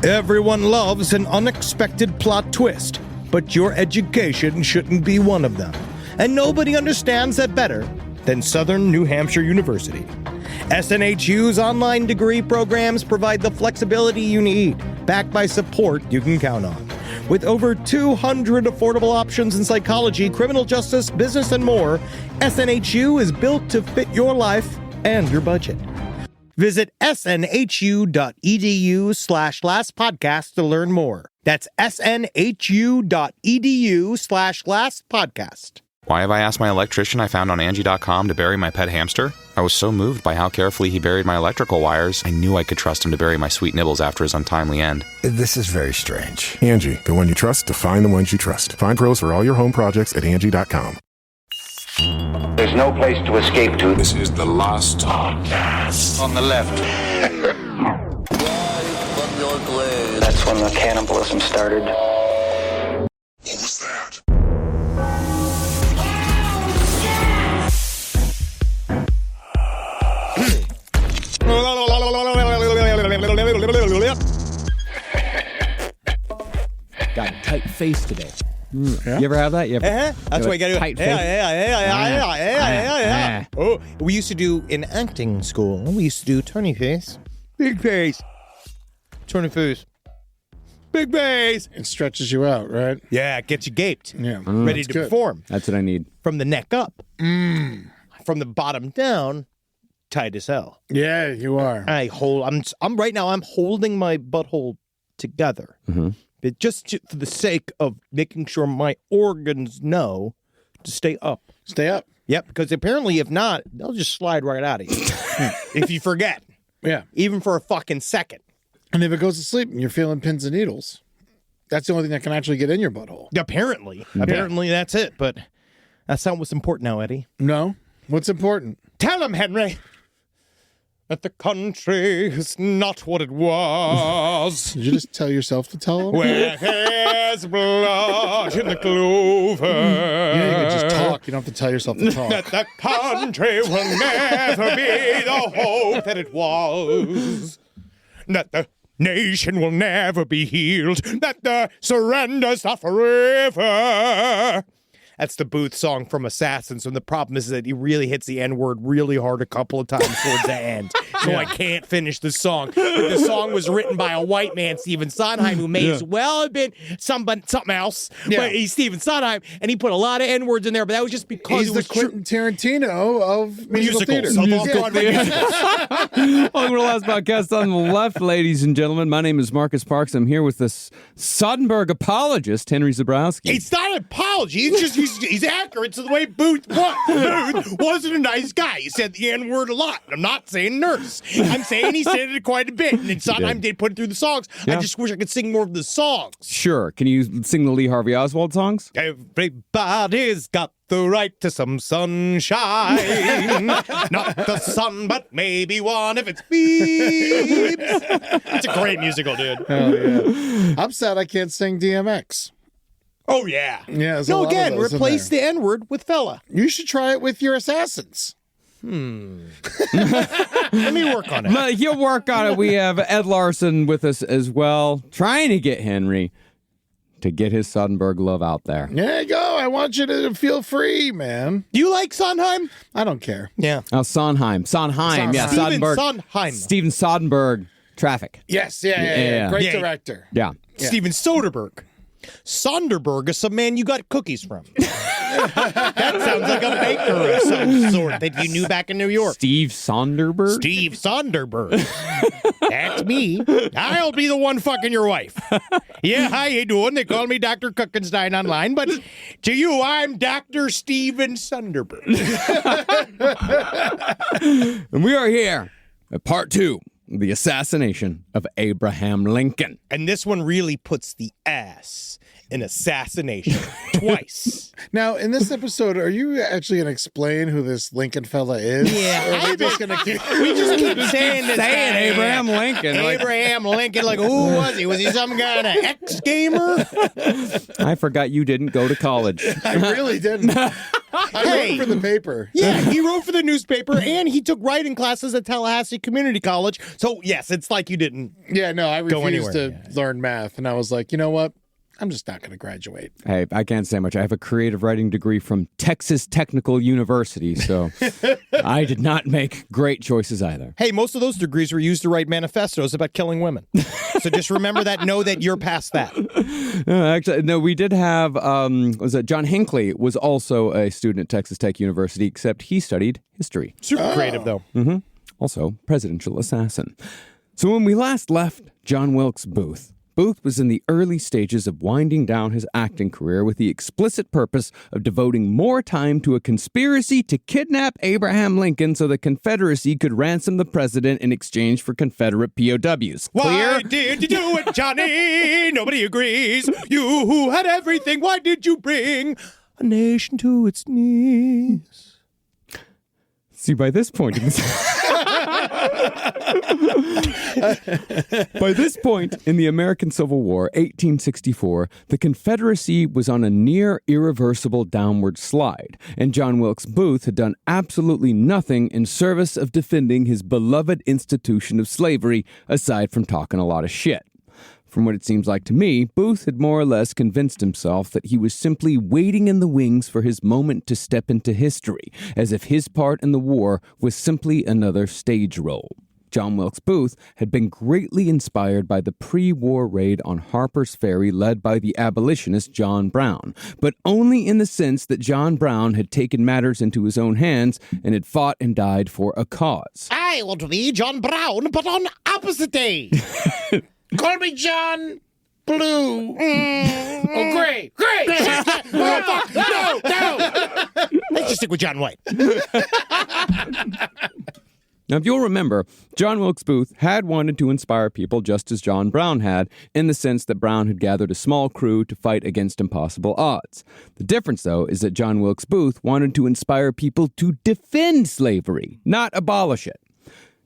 Everyone loves an unexpected plot twist, but your education shouldn't be one of them. And nobody understands that better than Southern New Hampshire University. SNHU's online degree programs provide the flexibility you need, backed by support you can count on. With over 200 affordable options in psychology, criminal justice, business, and more, SNHU is built to fit your life and your budget. Visit snhu.edu/lastpodcast to learn more. That's snhu.edu/lastpodcast. Why have I asked my electrician I found on Angie.com to bury my pet hamster? I was so moved by how carefully he buried my electrical wires, I knew I could trust him to bury my sweet nibbles after his untimely end. This is very strange. Angie, the one you trust to find the ones you trust. Find pros for all your home projects at Angie.com. There's no place to escape to. This is the last podcast. On the left. That's when the cannibalism started. What was that? Got a tight face today. Yeah. You ever have that? That's what you gotta do. Tight Yeah. Oh, we used to do in acting school. We used to do turny face, big face, turny face, big face. It stretches you out, right? Yeah, it gets you gaped. Yeah, ready to perform. That's what I need. From the neck up, from the bottom down, tight as hell. Yeah, you are. I'm right now. I'm holding my butthole together. But just for the sake of making sure my organs know to stay up. Stay up. Yep, because apparently if not, they'll just slide right out of you. If you forget. Yeah. Even for a fucking second. And if it goes to sleep and you're feeling pins and needles, that's the only thing that can actually get in your butthole. Apparently. Apparently that's it. But that's not what's important now, Eddie. No? What's important? Tell him, Henry, that the country is not what it was. Did you just tell yourself to tell him? Where there's blood in the clover. You can just talk. You don't have to tell yourself to talk. That the country will never be the hope that it was. That the nation will never be healed. That the surrender's not forever. That's the Booth song from Assassins, and the problem is that he really hits the N-word really hard a couple of times towards the end. So I can't finish the song. But the song was written by a white man, Stephen Sondheim, who may as well have been something else. Yeah. But he's Stephen Sondheim, and he put a lot of N-words in there, but that was just because he's the Quentin Tarantino of musical theater. Welcome to the last podcast on the left, ladies and gentlemen. My name is Marcus Parks. I'm here with this Soderbergh apologist, Henry Zabrowski. It's not an apology. It's just he's accurate to the way Booth was. Booth wasn't a nice guy. He said the N-word a lot. I'm not saying nurse. I'm saying he said it quite a bit. And then Sondheim did put it through the songs. Yeah. I just wish I could sing more of the songs. Sure. Can you sing the Lee Harvey Oswald songs? Everybody's got the right to some sunshine. Not the sun, but maybe one if it's beeps. It's a great musical, dude. Oh, yeah. I'm sad I can't sing DMX. Oh, yeah. Yeah. No, again, replace the N-word with fella. You should try it with your Assassins. Let me work on it. He'll work on it. We have Ed Larson with us as well, trying to get Henry to get his Soderbergh love out there. There you go. I want you to feel free, man. Do you like Sondheim? I don't care. Yeah. Oh, Sondheim. Yeah, Soderbergh. Sondheim. Steven Soderbergh. Traffic. Yes, yeah. Great director. Yeah. Steven Soderbergh. Sonderberg is some man you got cookies from. That sounds like a baker of some sort that you knew back in New York. Steve Sonderberg? Steve Sonderberg. That's me. I'll be the one fucking your wife. Yeah, how you doing? They call me Dr. Cookenstein online, but to you, I'm Dr. Steven Sonderberg. And we are here at part 2. The assassination of Abraham Lincoln. And this one really puts the ass in assassination twice. Now, in this episode, are you actually going to explain who this Lincoln fella is? Yeah. We just keep saying this Abraham Lincoln. Abraham Lincoln, like, who was he? Was he some kind of ex-gamer? I forgot you didn't go to college. I really didn't. I wrote for the paper. Yeah, he wrote for the newspaper, and he took writing classes at Tallahassee Community College. So, yes, it's like you didn't. Yeah, no, I refused to anywhere. learn math, and I was like, you know what? I'm just not going to graduate. Hey, I can't say much. I have a creative writing degree from Texas Technical University, so I did not make great choices either. Hey, most of those degrees were used to write manifestos about killing women. So just remember that, know that you're past that. Actually, no, we did have, was it John Hinckley was also a student at Texas Tech University, except he studied history. Super creative, though. Also, presidential assassin. So when we last left John Wilkes Booth, Booth was in the early stages of winding down his acting career with the explicit purpose of devoting more time to a conspiracy to kidnap Abraham Lincoln so the Confederacy could ransom the president in exchange for Confederate POWs. Why Clear? did you do it, Johnny? Nobody agrees. You who had everything, why did you bring a nation to its knees? See, by this point in the American Civil War, 1864, the Confederacy was on a near irreversible downward slide, and John Wilkes Booth had done absolutely nothing in service of defending his beloved institution of slavery, aside from talking a lot of shit. From what it seems like to me, Booth had more or less convinced himself that he was simply waiting in the wings for his moment to step into history, as if his part in the war was simply another stage role. John Wilkes Booth had been greatly inspired by the pre-war raid on Harper's Ferry led by the abolitionist John Brown, but only in the sense that John Brown had taken matters into his own hands and had fought and died for a cause. I want to be John Brown, but on opposite day. Call me John Blue. Oh, Gray. Oh, fuck. No. Let's just stick with John White. Now, if you'll remember, John Wilkes Booth had wanted to inspire people just as John Brown had, in the sense that Brown had gathered a small crew to fight against impossible odds. The difference, though, is that John Wilkes Booth wanted to inspire people to defend slavery, not abolish it.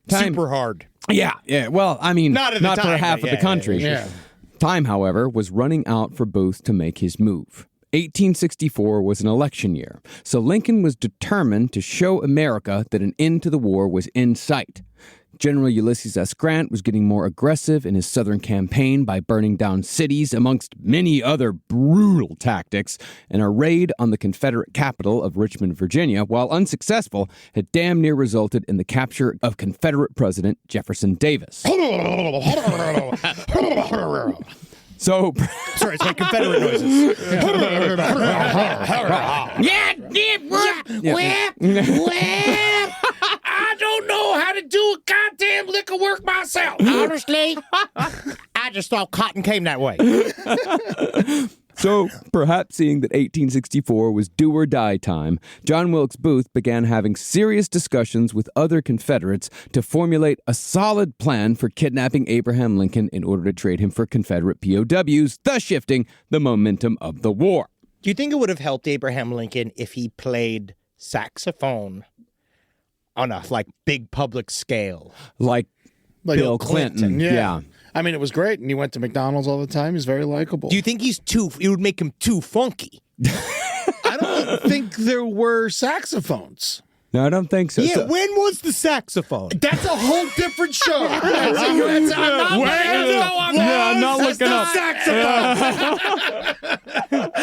Super hard. Yeah. Well, I mean, Not at the for time, half but of the country. Yeah. Time, however, was running out for Booth to make his move. 1864 was an election year, so Lincoln was determined to show America that an end to the war was in sight. General Ulysses S. Grant was getting more aggressive in his southern campaign by burning down cities, amongst many other brutal tactics, and a raid on the Confederate capital of Richmond, Virginia, while unsuccessful, had damn near resulted in the capture of Confederate President Jefferson Davis. So, Sorry, it's my Confederate noises. I don't know how to do a goddamn lick of work myself. Honestly, I just thought cotton came that way. So, perhaps seeing that 1864 was do or die time, John Wilkes Booth began having serious discussions with other Confederates to formulate a solid plan for kidnapping Abraham Lincoln in order to trade him for Confederate POWs, thus shifting the momentum of the war. Do you think it would have helped Abraham Lincoln if he played saxophone on a big public scale? Like Bill Clinton. Yeah. I mean, it was great, and he went to McDonald's all the time. He's very likable. Do you think it would make him too funky? I don't think there were saxophones. No, I don't think so. Yeah, So- when was the saxophone? That's a whole different show. I'm not looking up.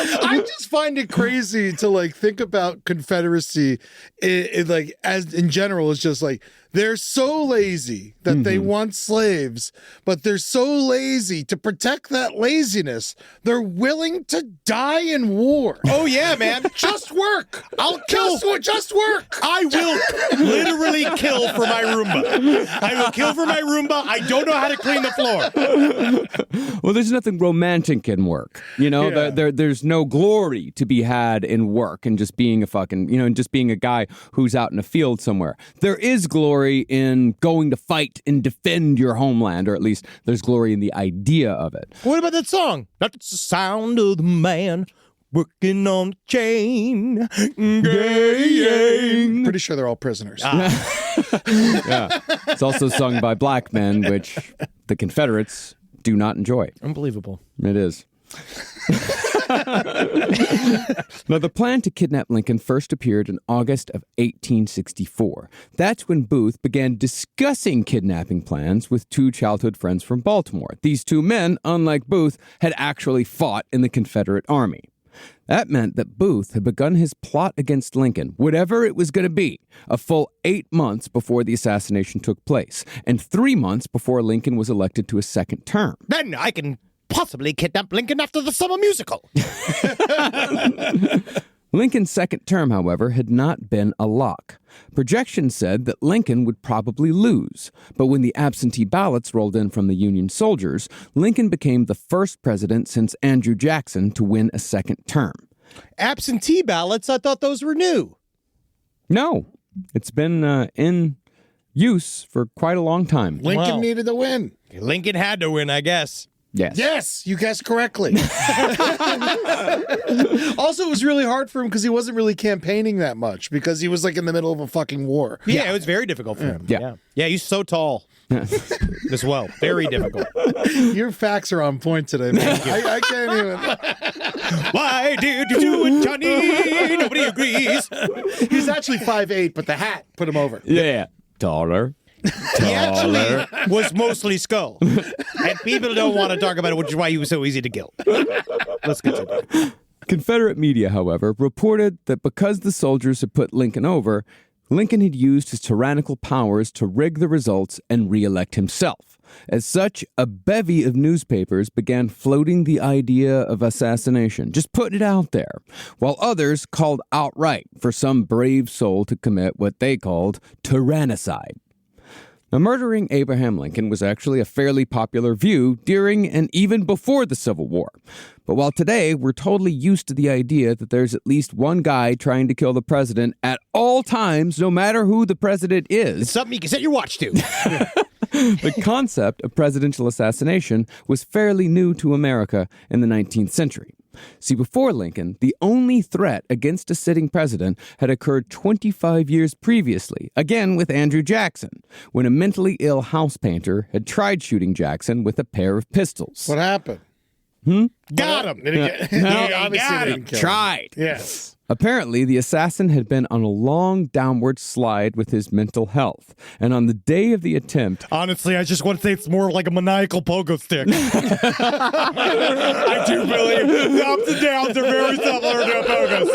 I just find it crazy to think about Confederacy, as in general. It's just they're so lazy that they want slaves, but they're so lazy to protect that laziness. They're willing to die in war. Oh yeah, man. Just work. I'll kill. Just work. I will literally kill for my Roomba. I will kill for my Roomba. I don't know how to clean the floor. Well, there's nothing romantic in work. You know, Yeah. there's no glory to be had in work and just being and just being a guy who's out in a field somewhere. There is glory in going to fight and defend your homeland, or at least there's glory in the idea of it. What about that song? That's the sound of the man working on the chain. Gang. Pretty sure they're all prisoners. Yeah. It's also sung by black men, which the Confederates do not enjoy. Unbelievable. It is. Now, the plan to kidnap Lincoln first appeared in August of 1864. That's when Booth began discussing kidnapping plans with two childhood friends from Baltimore. These two men, unlike Booth, had actually fought in the Confederate Army. That meant that Booth had begun his plot against Lincoln, whatever it was going to be, a full 8 months before the assassination took place, and 3 months before Lincoln was elected to a second term. Then I can possibly kidnap Lincoln after the summer musical. Lincoln's second term, however, had not been a lock. Projections said that Lincoln would probably lose, but when the absentee ballots rolled in from the Union soldiers, Lincoln became the first president since Andrew Jackson to win a second term. Absentee ballots? I thought those were new. No, it's been in use for quite a long time. Lincoln needed to win. Lincoln had to win, I guess. Yes. Yes, you guessed correctly. Also, it was really hard for him because he wasn't really campaigning that much because he was like in the middle of a fucking war. Yeah, it was very difficult for him. Yeah. Yeah, he's so tall as well. Very difficult. Your facts are on point today, man. I can't even. Why did you do it, Johnny? Nobody agrees. He's actually 5'8", but the hat put him over. Yeah. Taller. He actually was mostly skull. And people don't want to talk about it, which is why he was so easy to kill. Let's continue. Confederate media, however, reported that because the soldiers had put Lincoln over, Lincoln had used his tyrannical powers to rig the results and re-elect himself. As such, a bevy of newspapers began floating the idea of assassination, just putting it out there, while others called outright for some brave soul to commit what they called tyrannicide. Now, murdering Abraham Lincoln was actually a fairly popular view during and even before the Civil War. But while today we're totally used to the idea that there's at least one guy trying to kill the president at all times, no matter who the president is, It's something you can set your watch to. the concept of presidential assassination was fairly new to America in the 19th century. See, before Lincoln, the only threat against a sitting president had occurred 25 years previously, again with Andrew Jackson, when a mentally ill house painter had tried shooting Jackson with a pair of pistols. What happened? Got him. He obviously didn't kill him. Tried. Yes. Apparently, the assassin had been on a long downward slide with his mental health, and on the day of the attempt, Honestly, I just want to say it's more like a maniacal pogo stick. I do believe the ups and downs are very similar to a pogo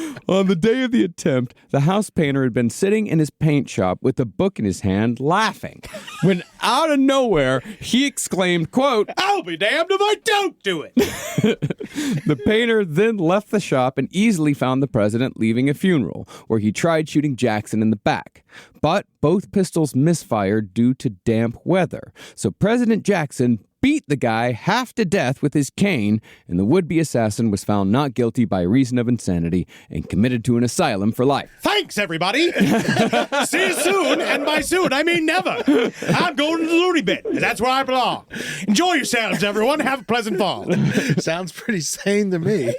stick. on the day of the attempt, the house painter had been sitting in his paint shop with a book in his hand, laughing, when out of nowhere, he exclaimed, quote, I'll be damned if I don't do it. The painter then left the shop and easily found the president leaving a funeral, where he tried shooting Jackson in the back. But both pistols misfired due to damp weather. So President Jackson beat the guy half to death with his cane, and the would-be assassin was found not guilty by reason of insanity and committed to an asylum for life. Thanks, everybody. See you soon, and by soon, I mean never. I'm going to the loony bin. That's where I belong. Enjoy yourselves, everyone. Have a pleasant fall. Sounds pretty sane to me.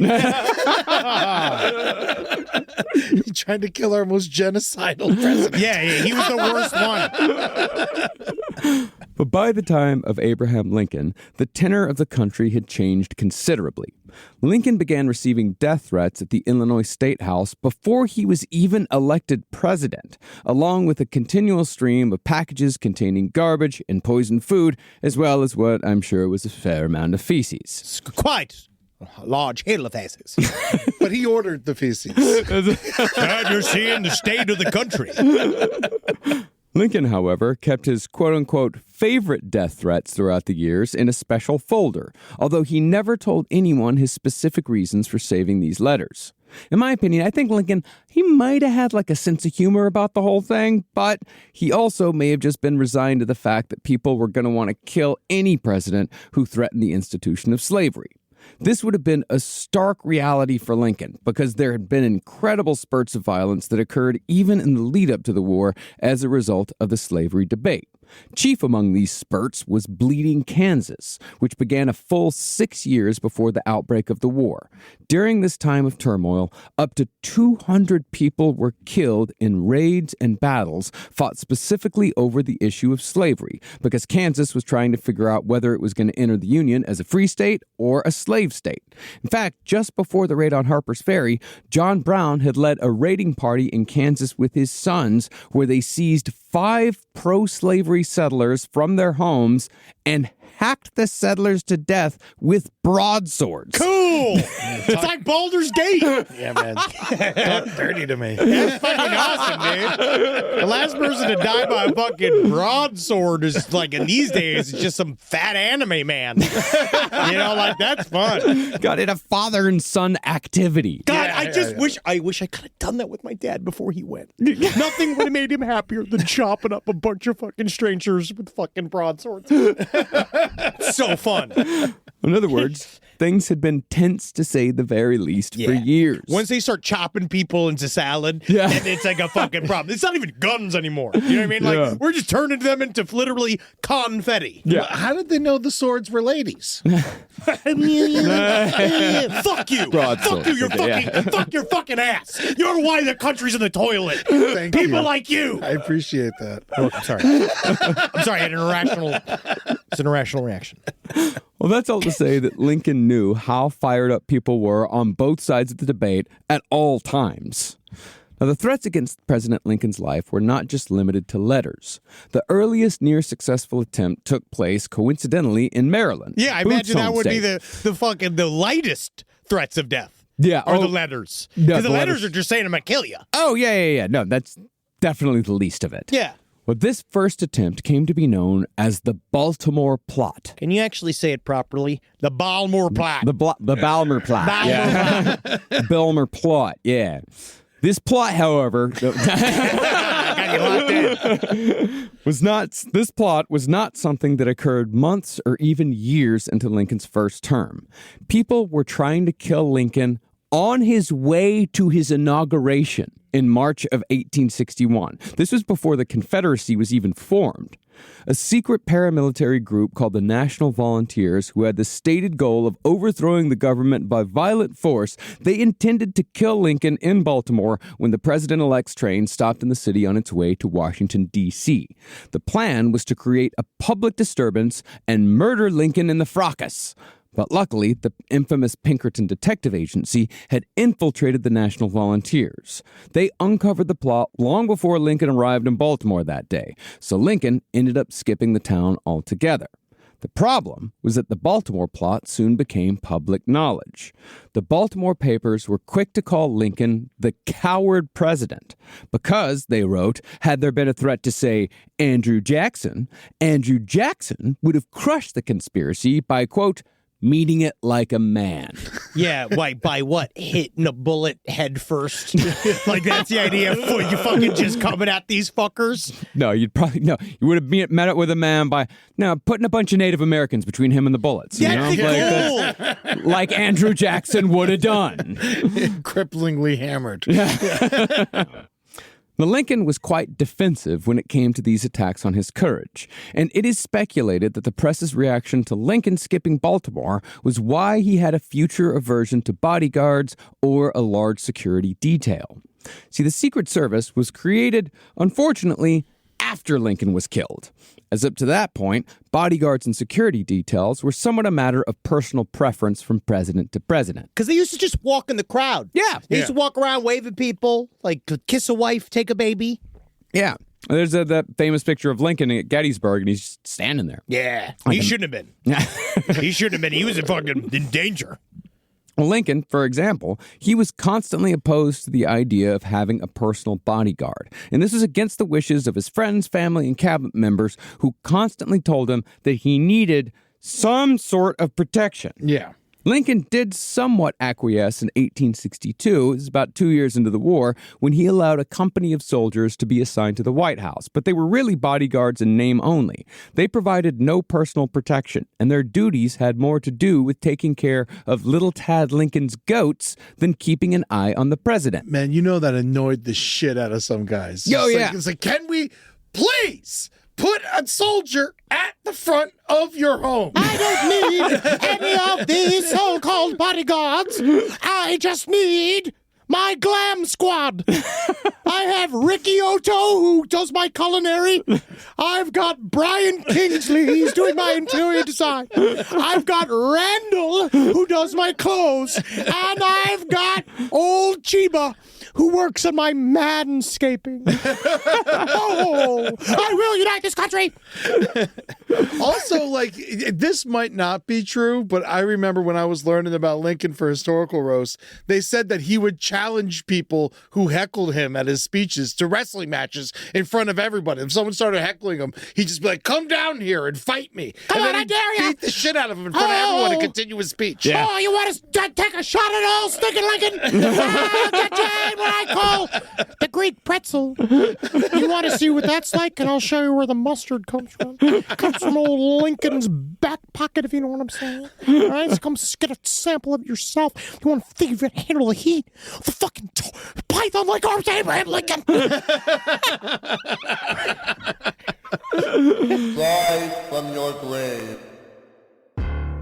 He tried to kill our most genocidal president. Yeah, he was the worst one. But by the time of Abraham Lincoln, the tenor of the country had changed considerably. Lincoln began receiving death threats at the Illinois State House before he was even elected president, along with a continual stream of packages containing garbage and poisoned food, as well as what I'm sure was a fair amount of feces. It's quite a large hail of asses. But he ordered the feces. And you're seeing the state of the country. Lincoln, however, kept his quote-unquote favorite death threats throughout the years in a special folder, although he never told anyone his specific reasons for saving these letters. In my opinion, I think Lincoln, he might have had like a sense of humor about the whole thing, but he also may have just been resigned to the fact that people were going to want to kill any president who threatened the institution of slavery. This would have been a stark reality for Lincoln because there had been incredible spurts of violence that occurred even in the lead up to the war as a result of the slavery debate. Chief among these spurts was Bleeding Kansas, which began a full 6 years before the outbreak of the war. During this time of turmoil, up to 200 people were killed in raids and battles fought specifically over the issue of slavery, because Kansas was trying to figure out whether it was going to enter the Union as a free state or a slave state. In fact, just before the raid on Harper's Ferry, John Brown had led a raiding party in Kansas with his sons where they seized 5 pro-slavery settlers from their homes and hacked the settlers to death with broadswords. Cool! It's like Baldur's Gate. Yeah, man. Talk dirty to me. That's fucking awesome, dude. The last person to die by a fucking broadsword is like, in these days, it's just some fat anime man. Like, that's fun. God, in a father and son activity. God, I wish I could have done that with my dad before he went. Nothing would have made him happier than chopping up a bunch of fucking strangers with fucking broadswords. So fun. In other words, things had been tense, to say the very least, for years. Once they start chopping people into salad, then it's like a fucking problem. It's not even guns anymore. You know what I mean? Like, we're just turning them into literally confetti. Yeah. How did they know the swords were ladies? Fuck you. Broadsword. Fuck your fucking ass. You're why the country's in the toilet. Thank People you. like you. I appreciate that. Oh, I'm sorry. I had an irrational reaction. Well, that's all to say that Lincoln knew how fired up people were on both sides of the debate at all times. Now, the threats against President Lincoln's life were not just limited to letters. The earliest near-successful attempt took place, coincidentally, in Maryland. Yeah, I Booth's imagine that home would be state. the lightest threats of death. Yeah. Or the letters. Yeah, Because the the letters letters. are just saying I'm going to kill you. Oh, yeah. No, that's definitely the least of it. Yeah. Well, this first attempt came to be known as the Baltimore Plot. Can you actually say it properly? The Baltimore Plot. The Balmer Plot. Balmer Plot, yeah. This plot, however, was not something that occurred months or even years into Lincoln's first term. People were trying to kill Lincoln on his way to his inauguration in March of 1861. This was before the Confederacy was even formed. A secret paramilitary group called the National Volunteers, who had the stated goal of overthrowing the government by violent force, they intended to kill Lincoln in Baltimore when the president-elect's train stopped in the city on its way to Washington, D.C. The plan was to create a public disturbance and murder Lincoln in the fracas. But luckily, the infamous Pinkerton Detective Agency had infiltrated the National Volunteers. They uncovered the plot long before Lincoln arrived in Baltimore that day, so Lincoln ended up skipping the town altogether. The problem was that the Baltimore plot soon became public knowledge. The Baltimore papers were quick to call Lincoln the coward president because, they wrote, had there been a threat to, say, Andrew Jackson would have crushed the conspiracy by, quote, meeting it like a man. Yeah, by what? Hitting a bullet head first? Like, that's the idea? You fucking just coming at these fuckers? No, you would have met it with a man by putting a bunch of Native Americans between him and the bullets. Like Andrew Jackson would have done. Cripplingly hammered. Now, Lincoln was quite defensive when it came to these attacks on his courage, and it is speculated that the press's reaction to Lincoln skipping Baltimore was why he had a future aversion to bodyguards or a large security detail. See, the Secret Service was created, unfortunately, after Lincoln was killed. As up to that point, bodyguards and security details were somewhat a matter of personal preference from president to president. Because they used to just walk in the crowd. Yeah. They used to walk around waving people, like kiss a wife, take a baby. Yeah. There's that famous picture of Lincoln at Gettysburg, and he's just standing there. Yeah. He shouldn't have been. He shouldn't have been. He was in danger. Lincoln, for example, he was constantly opposed to the idea of having a personal bodyguard. And this was against the wishes of his friends, family, and cabinet members who constantly told him that he needed some sort of protection. Yeah. Lincoln did somewhat acquiesce in 1862, it was about 2 years into the war, when he allowed a company of soldiers to be assigned to the White House. But they were really bodyguards in name only. They provided no personal protection, and their duties had more to do with taking care of little Tad Lincoln's goats than keeping an eye on the president. Man, you know that annoyed the shit out of some guys. It's like, can we please put a soldier at the front of your home. I don't need any of these so-called bodyguards. I just need my glam squad. I have Ricky Otto, who does my culinary. I've got Brian Kingsley, he's doing my interior design. I've got Randall, who does my clothes. And I've got old Chiba, who works on my manscaping. Oh, I will unite this country. Also, like, this might not be true, but I remember when I was learning about Lincoln for Historical Roast, they said that he would challenge people who heckled him at his speeches to wrestling matches in front of everybody. If someone started heckling him, he'd just be like, come down here and fight me. Come and on, I dare you. Beat the shit out of him in front of everyone and continue his speech. Yeah. Oh, you want to take a shot at old stinking Lincoln? I'll get you in what I call the Greek pretzel. You want to see what that's like? And I'll show you where the mustard comes from. It comes from old Lincoln's back pocket, if you know what I'm saying. All right, so come get a sample of it yourself. You want to think you're going to handle the heat? The fucking python-like arms of Abraham Lincoln. Rise from your grave.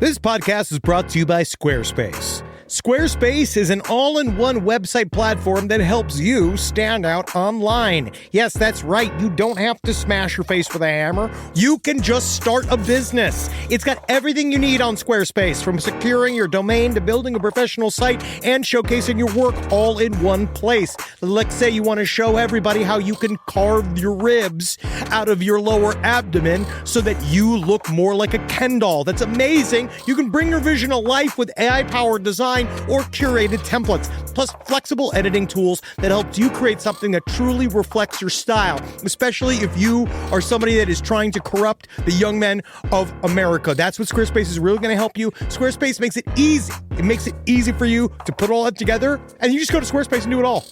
This podcast is brought to you by Squarespace. Squarespace is an all-in-one website platform that helps you stand out online. Yes, that's right. You don't have to smash your face with a hammer. You can just start a business. It's got everything you need on Squarespace, from securing your domain to building a professional site and showcasing your work all in one place. Let's say you want to show everybody how you can carve your ribs out of your lower abdomen so that you look more like a Ken doll. That's amazing. You can bring your vision to life with AI-powered design or curated templates, plus flexible editing tools that helps you create something that truly reflects your style, especially if you are somebody that is trying to corrupt the young men of America. That's what Squarespace is really going to help you. Squarespace makes it easy. It makes it easy for you to put all that together, and you just go to Squarespace and do it all.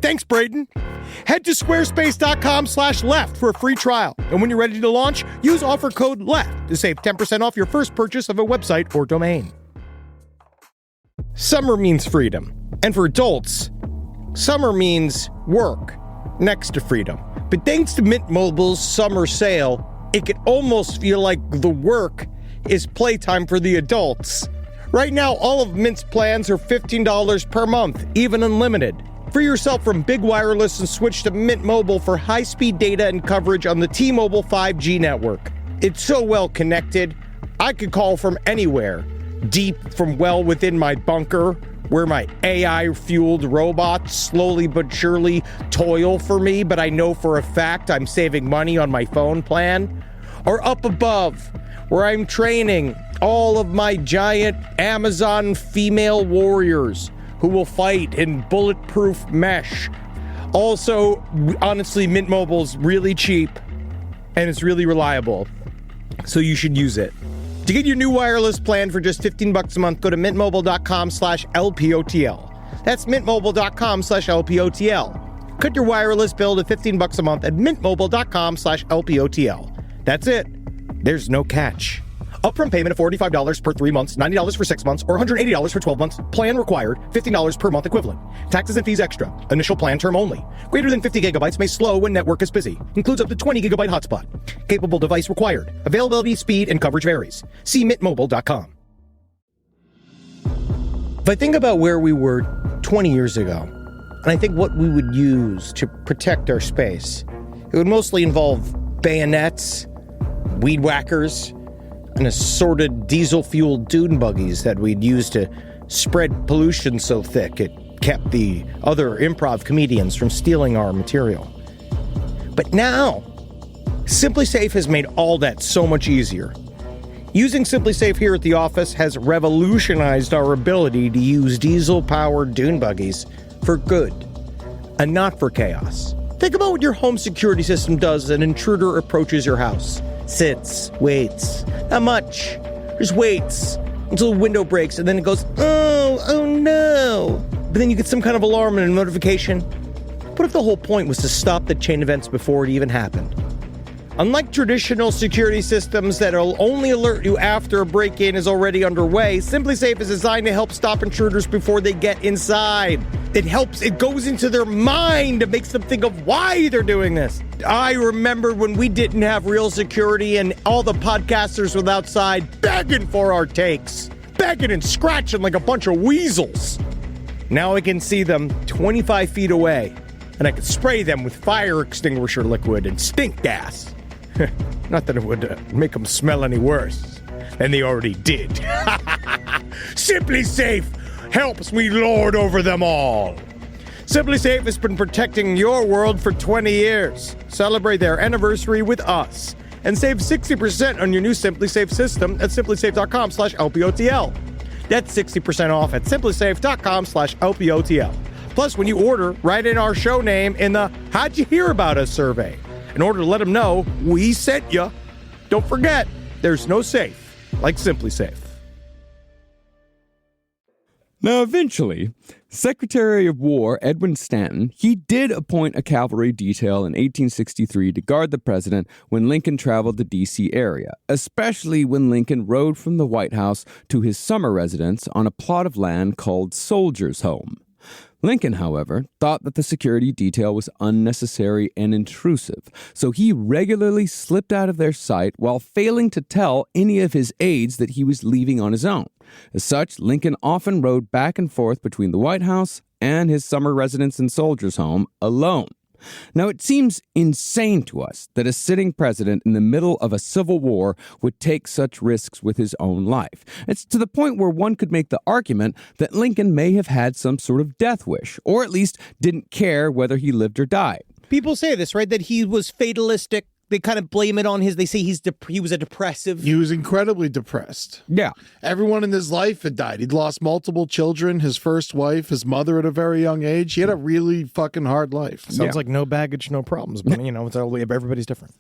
Thanks, Braden. Head to squarespace.com/left for a free trial. And when you're ready to launch, use offer code LEFT to save 10% off your first purchase of a website or domain. Summer means freedom. And for adults, summer means work next to freedom. But thanks to Mint Mobile's summer sale, it can almost feel like the work is playtime for the adults. Right now, all of Mint's plans are $15 per month, even unlimited. Free yourself from big wireless and switch to Mint Mobile for high-speed data and coverage on the T-Mobile 5G network. It's so well connected, I could call from anywhere. Deep from well within my bunker, where my AI-fueled robots slowly but surely toil for me, but I know for a fact I'm saving money on my phone plan. Or up above, where I'm training all of my giant Amazon female warriors who will fight in bulletproof mesh. Also, honestly, Mint Mobile's really cheap and it's really reliable, so you should use it. To get your new wireless plan for just $15 a month, go to mintmobile.com/LPOTL. That's mintmobile.com/LPOTL. Cut your wireless bill to $15 a month at mintmobile.com/LPOTL. That's it. There's no catch. Upfront payment of $45 per 3 months, $90 for 6 months, or $180 for 12 months. Plan required, $15 per month equivalent. Taxes and fees extra. Initial plan term only. Greater than 50 gigabytes may slow when network is busy. Includes up to 20 gigabyte hotspot. Capable device required. Availability, speed, and coverage varies. See mintmobile.com. If I think about where we were 20 years ago, and I think what we would use to protect our space, it would mostly involve bayonets, weed whackers, and assorted diesel-fueled dune buggies that we'd use to spread pollution so thick it kept the other improv comedians from stealing our material. But now, SimpliSafe has made all that so much easier. Using SimpliSafe here at the office has revolutionized our ability to use diesel-powered dune buggies for good, and not for chaos. Think about what your home security system does as an intruder approaches your house. Sits, waits. Not much. Just waits until the window breaks and then it goes, oh no. But then you get some kind of alarm and a notification. What if the whole point was to stop the chain events before it even happened? Unlike traditional security systems that'll only alert you after a break-in is already underway, SimpliSafe is designed to help stop intruders before they get inside. It helps. It goes into their mind. It makes them think of why they're doing this. I remember when we didn't have real security and all the podcasters were outside begging for our takes. Begging and scratching like a bunch of weasels. Now I can see them 25 feet away, and I can spray them with fire extinguisher liquid and stink gas. Not that it would make them smell any worse than they already did. Simply Safe helps me lord over them all. Simply Safe has been protecting your world for 20 years. Celebrate their anniversary with us and save 60% on your new Simply Safe system at simplysafe.com/LPOTL. That's 60% off at simplysafe.com/LPOTL. Plus, when you order, write in our show name in the How'd You Hear About Us survey in order to let them know we sent you. Don't forget, there's no safe like Simply Safe. Now, eventually, Secretary of War Edwin Stanton, he did appoint a cavalry detail in 1863 to guard the president when Lincoln traveled the D.C. area, especially when Lincoln rode from the White House to his summer residence on a plot of land called Soldiers' Home. Lincoln, however, thought that the security detail was unnecessary and intrusive, so he regularly slipped out of their sight while failing to tell any of his aides that he was leaving on his own. As such, Lincoln often rode back and forth between the White House and his summer residence and Soldiers' Home alone. Now, it seems insane to us that a sitting president in the middle of a civil war would take such risks with his own life. It's to the point where one could make the argument that Lincoln may have had some sort of death wish, or at least didn't care whether he lived or died. People say this, right? That he was fatalistic. They kind of blame it on they say he was a depressive. He was incredibly depressed. Yeah. Everyone in his life had died. He'd lost multiple children, his first wife, his mother at a very young age. He had a really fucking hard life. Sounds like no baggage, no problems. But, it's all, everybody's different.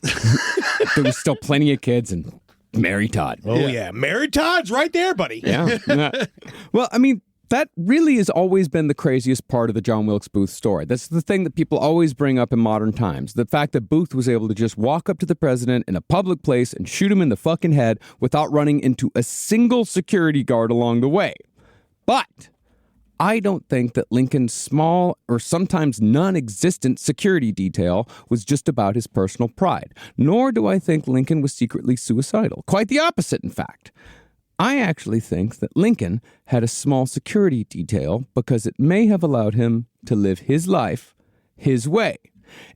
There was still plenty of kids and Mary Todd. Oh, yeah. Mary Todd's right there, buddy. Yeah. Well, I mean, that really has always been the craziest part of the John Wilkes Booth story. That's the thing that people always bring up in modern times. The fact that Booth was able to just walk up to the president in a public place and shoot him in the fucking head without running into a single security guard along the way. But I don't think that Lincoln's small or sometimes non-existent security detail was just about his personal pride. Nor do I think Lincoln was secretly suicidal. Quite the opposite, in fact. I actually think that Lincoln had a small security detail because it may have allowed him to live his life his way.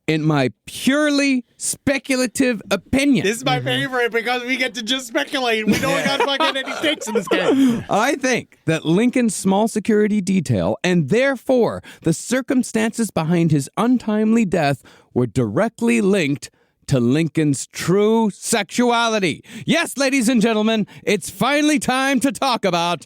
In my purely speculative opinion. This is my favorite because we get to just speculate. We don't got fucking any stakes in this game. I think that Lincoln's small security detail and therefore the circumstances behind his untimely death were directly linked to Lincoln's true sexuality. Yes, ladies and gentlemen, it's finally time to talk about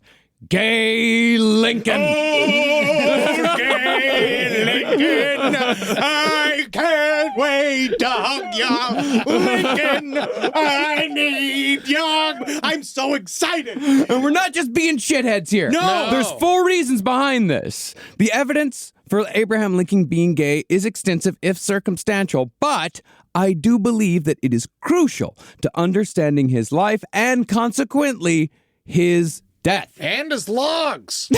Gay Lincoln. Oh, Gay Lincoln, I can't wait to hug ya. Lincoln, I need ya. I'm so excited. And we're not just being shitheads here. No. There's 4 reasons behind this. The evidence for Abraham Lincoln being gay is extensive, if circumstantial, but I do believe that it is crucial to understanding his life and, consequently, his death. And his logs.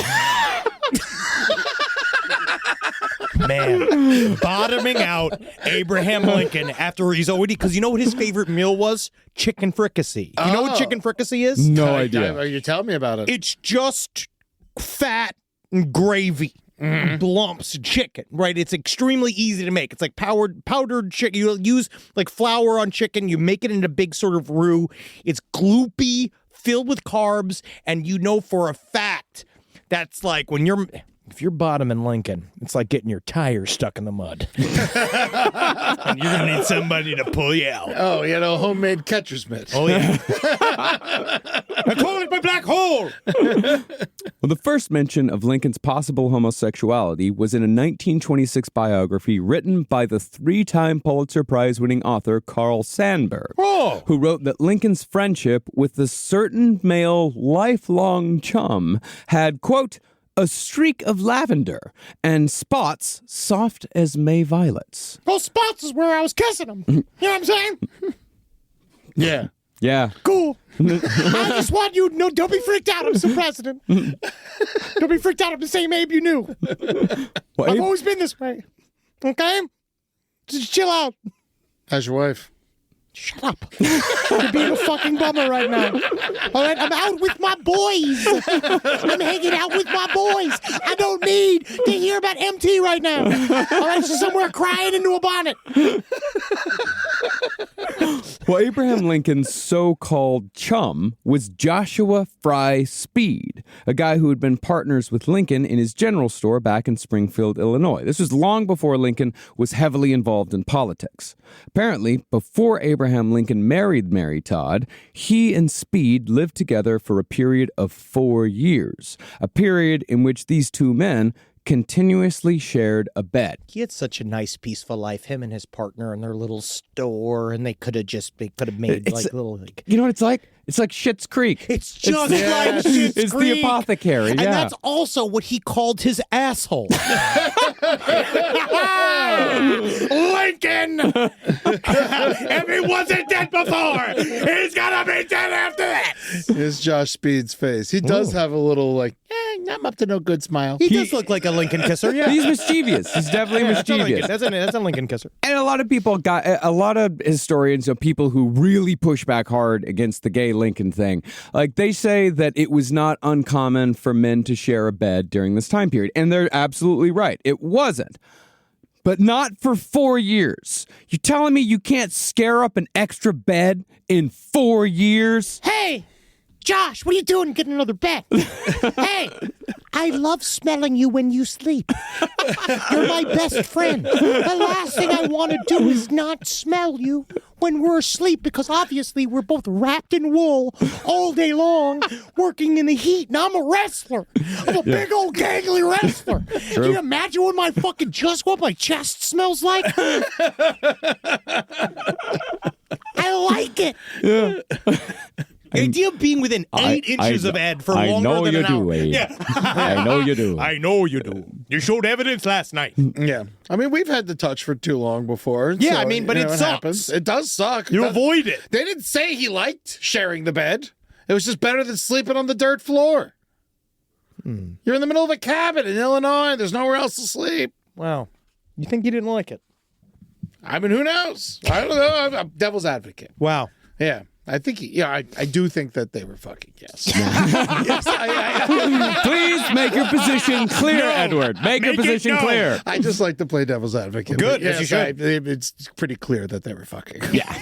Man, bottoming out Abraham Lincoln after he's already, because you know what his favorite meal was? Chicken fricassee. You know what chicken fricassee is? No idea. You tell me about it. It's just fat and gravy. Lumps of chicken, right? It's extremely easy to make. It's like powdered chicken. You use like flour on chicken. You make it in a big sort of roux. It's gloopy, filled with carbs, and you know for a fact that's like if you're bottoming Lincoln, it's like getting your tires stuck in the mud. And you're gonna need somebody to pull you out. Oh, homemade catcher's mitt. Oh yeah. I call it my black hole. Well, the first mention of Lincoln's possible homosexuality was in a 1926 biography written by the 3-time Pulitzer Prize-winning author Carl Sandburg, who wrote that Lincoln's friendship with a certain male lifelong chum had, quote, a streak of lavender and spots soft as May violets. Those spots is where I was kissing him. You know what I'm saying? Yeah. Cool. I just want you to know, don't be freaked out. I'm still president. Don't be freaked out. I'm the same Abe you knew. Well, I've Abe- always been this way. Okay? Just chill out. How's your wife? Shut up. You're being a fucking bummer right now. All right? I'm out with my boys. I'm hanging out with my boys. I don't need to hear about MT right now. All right? She's somewhere crying into a bonnet. Well, Abraham Lincoln's so-called chum was Joshua Fry Speed, a guy who had been partners with Lincoln in his general store back in Springfield, Illinois. This was long before Lincoln was heavily involved in politics. Apparently, before Abraham Lincoln married Mary Todd, he and Speed lived together for a period of 4 years, a period in which these two men continuously shared a bed. He had such a nice, peaceful life, him and his partner in their little store, and they could have made like little... Like, you know what it's like? It's like Schitt's Creek. it's just like Schitt's It's Creek. the apothecary, And yeah. that's also what he called his asshole. Lincoln! If he wasn't dead before, he's gonna be dead after this! Here's Josh Speed's face. He does have a little, like, I'm up to no good smile. He does look like a Lincoln kisser, yeah. He's mischievous. He's definitely mischievous. That's a Lincoln kisser. And a lot of historians, people who really push back hard against the gay Lincoln thing, like they say that it was not uncommon for men to share a bed during this time period. And they're absolutely right. It wasn't. But not for 4 years. You're telling me you can't scare up an extra bed in 4 years? Hey! Josh, what are you doing getting another bed? Hey, I love smelling you when you sleep. You're my best friend. The last thing I want to do is not smell you when we're asleep, because obviously we're both wrapped in wool all day long, working in the heat, and I'm a wrestler. I'm a big old gangly wrestler. Can you imagine what my chest smells like? I like it. Yeah. The idea of being within 8 inches of Ed for longer than an hour. Ed. Yeah. I know you do. I know you do. You showed evidence last night. Yeah. I mean, we've had the touch for too long before. Yeah, so, I mean, but it sucks. happens. It does suck. You avoid it. They didn't say he liked sharing the bed. It was just better than sleeping on the dirt floor. You're in the middle of a cabin in Illinois. There's nowhere else to sleep. Wow. You think you didn't like it? I mean, who knows? I don't know. I'm devil's advocate. Wow. Yeah. I think, I do think that they were fucking, yes. Please make your position clear, Edward. Make your position clear. I just like to play devil's advocate. Good, But as you should. It's pretty clear that they were fucking. Yeah.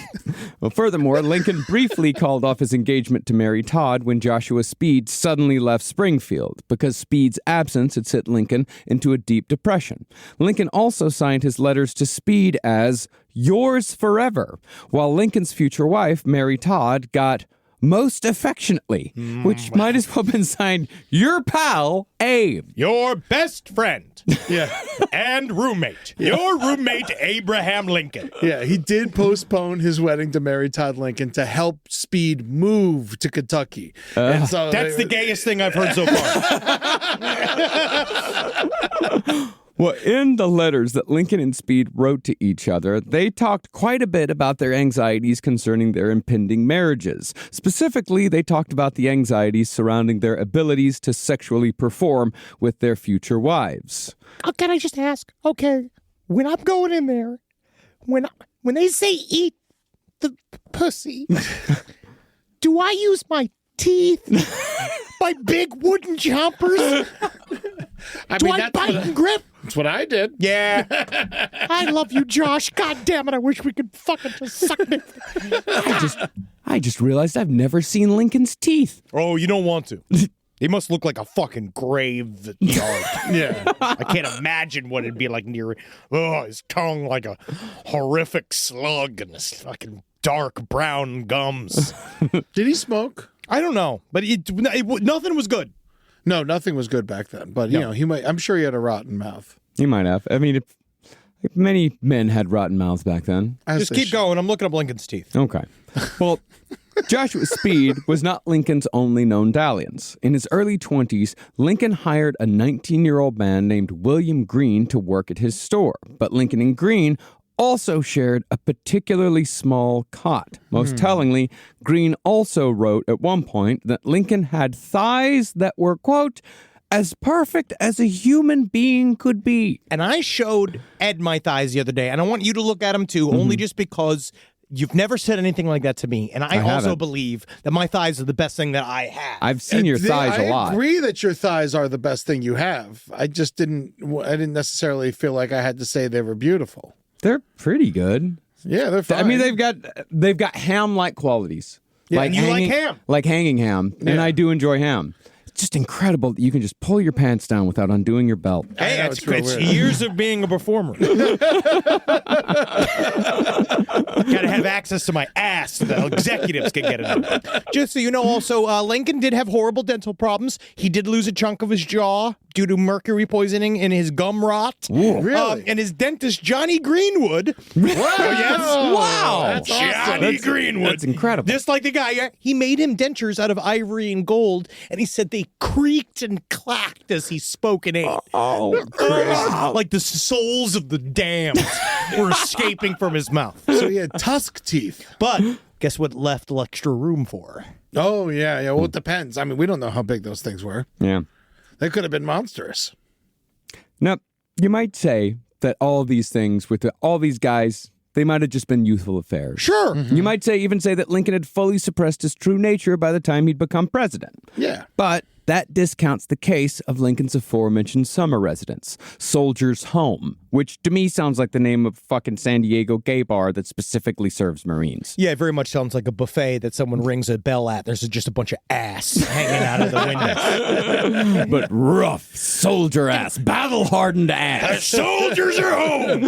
Well, furthermore, Lincoln briefly called off his engagement to Mary Todd when Joshua Speed suddenly left Springfield, because Speed's absence had sent Lincoln into a deep depression. Lincoln also signed his letters to Speed as yours forever, while Lincoln's future wife, Mary Todd, got most affectionately, which might as well have been signed your pal, Abe. Your best friend. Yeah. And roommate. Your roommate, Abraham Lincoln. Yeah, he did postpone his wedding to Mary Todd Lincoln to help Speed move to Kentucky. And so That's the gayest thing I've heard so far. Well, in the letters that Lincoln and Speed wrote to each other, they talked quite a bit about their anxieties concerning their impending marriages. Specifically, they talked about the anxieties surrounding their abilities to sexually perform with their future wives. Can I just ask? Okay, when I'm going in there, when they say eat the pussy, do I use my teeth? My big wooden chompers? Do I bite and grip? That's what I did. Yeah. I love you, Josh. God damn it, I wish we could fucking just suck it. I just realized I've never seen Lincoln's teeth. Oh, you don't want to. He must look like a fucking graveyard. Yeah. I can't imagine what it'd be like near it. Oh, his tongue like a horrific slug and his fucking dark brown gums. Did he smoke? I don't know, but nothing was good. No, nothing was good back then. But, you know, I'm sure he had a rotten mouth. He might have. I mean, many men had rotten mouths back then. Just keep going. I'm looking up Lincoln's teeth. Okay. Well, Joshua Speed was not Lincoln's only known dalliance. In his early 20s, Lincoln hired a 19-year-old man named William Green to work at his store. But Lincoln and Green also shared a particularly small cot. Most tellingly, Green also wrote at one point that Lincoln had thighs that were, quote, as perfect as a human being could be. And I showed Ed my thighs the other day, and I want you to look at them too, only just because you've never said anything like that to me. And I also haven't. believe that my thighs are the best thing that I have. I've seen your thighs a lot. I agree that your thighs are the best thing you have. I just didn't necessarily feel like I had to say they were beautiful. They're pretty good. Yeah, they're fine. I mean, they've got ham-like qualities. Yeah, you like ham. Like hanging ham. And I do enjoy ham. It's just incredible that you can just pull your pants down without undoing your belt. Hey, know, it's it's real weird. years of being a performer. Gotta have access to my ass so the executives can get it. Just so you know, also, Lincoln did have horrible dental problems. He did lose a chunk of his jaw due to mercury poisoning in his gum rot. Really? And his dentist, Johnny Greenwood. Wow. That's awesome. Johnny Greenwood. That's incredible. Just like the guy, he made him dentures out of ivory and gold, and he said they creaked and clacked as he spoke and ate. Like the souls of the damned were escaping from his mouth. So he had tusk teeth. But guess what left extra room for? Oh, yeah. Well, it depends. I mean, we don't know how big those things were. Yeah. They could have been monstrous. Now, you might say that all of these things with all these guys, they might have just been youthful affairs. Sure. You might even say that Lincoln had fully suppressed his true nature by the time he'd become president. Yeah. But that discounts the case of Lincoln's aforementioned summer residence, Soldier's Home, which to me sounds like the name of a fucking San Diego gay bar that specifically serves Marines. Yeah, it very much sounds like a buffet that someone rings a bell at. There's just a bunch of ass hanging out of the window. But rough, soldier ass, battle-hardened ass. Soldiers are home!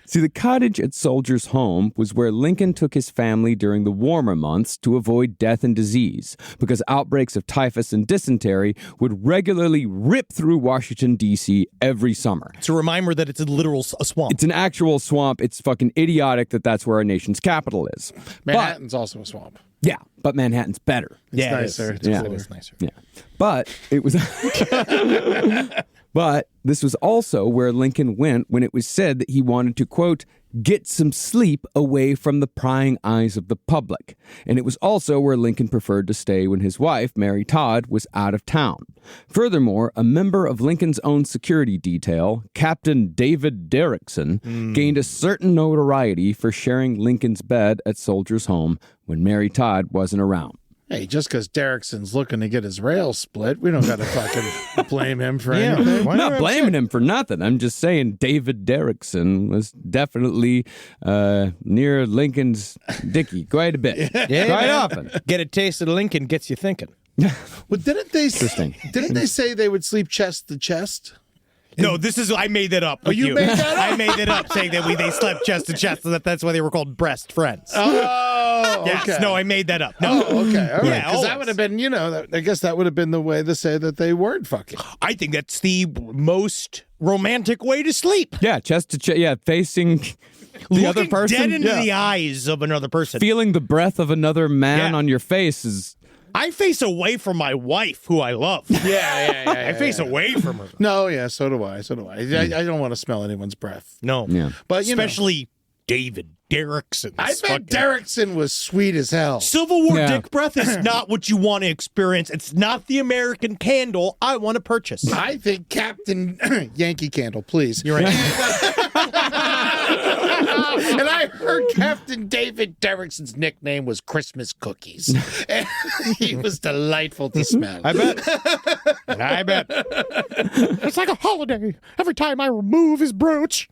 See, the cottage at Soldier's Home was where Lincoln took his family during the warmer months to avoid death and disease, because outbreaks of typhus and dysentery would regularly rip through Washington, D.C. every summer. It's a reminder that it's a literal swamp. It's an actual swamp. It's fucking idiotic that that's where our nation's capital is. Manhattan's also a swamp. Yeah, but Manhattan's better. It's nicer. It's Yeah. cooler. It's nicer. Yeah. But it was But this was also where Lincoln went when it was said that he wanted to, quote, get some sleep away from the prying eyes of the public. And it was also where Lincoln preferred to stay when his wife, Mary Todd, was out of town. Furthermore, a member of Lincoln's own security detail, Captain David Derrickson, gained a certain notoriety for sharing Lincoln's bed at Soldier's Home when Mary Todd wasn't around. Hey, just because Derrickson's looking to get his rail split, we don't got to fucking blame him for anything. I'm not blaming him for nothing. I'm just saying David Derrickson was definitely near Lincoln's dicky quite a bit. Quite often. Get a taste of Lincoln gets you thinking. But didn't they Interesting. Didn't they say they would sleep chest to chest? No, I made that up. Oh, you made that up? I made it up saying that they slept chest to chest, so that's why they were called breast friends. Oh, Yes, okay. no, I made that up. No. Oh, okay. All right. Yeah, Because that always. would have been, I guess that would have been the way to say that they weren't fucking. I think that's the most romantic way to sleep. Yeah, chest to chest. Yeah, facing the other Looking person. dead into Yeah. the eyes of another person. Feeling the breath of another man Yeah. on your face is... I face away from my wife, who I love. Yeah. I face away from her. No, yeah, so do I. I don't want to smell anyone's breath. No. Yeah. But, especially David Derrickson. I bet Derrickson was sweet as hell. Civil War Yeah. dick breath is not what you want to experience. It's not the American Candle I want to purchase. I think Captain Yankee Candle, please. You're right. And I heard Captain David Derrickson's nickname was Christmas Cookies. And he was delightful to smell. I bet. It's like a holiday every time I remove his brooch.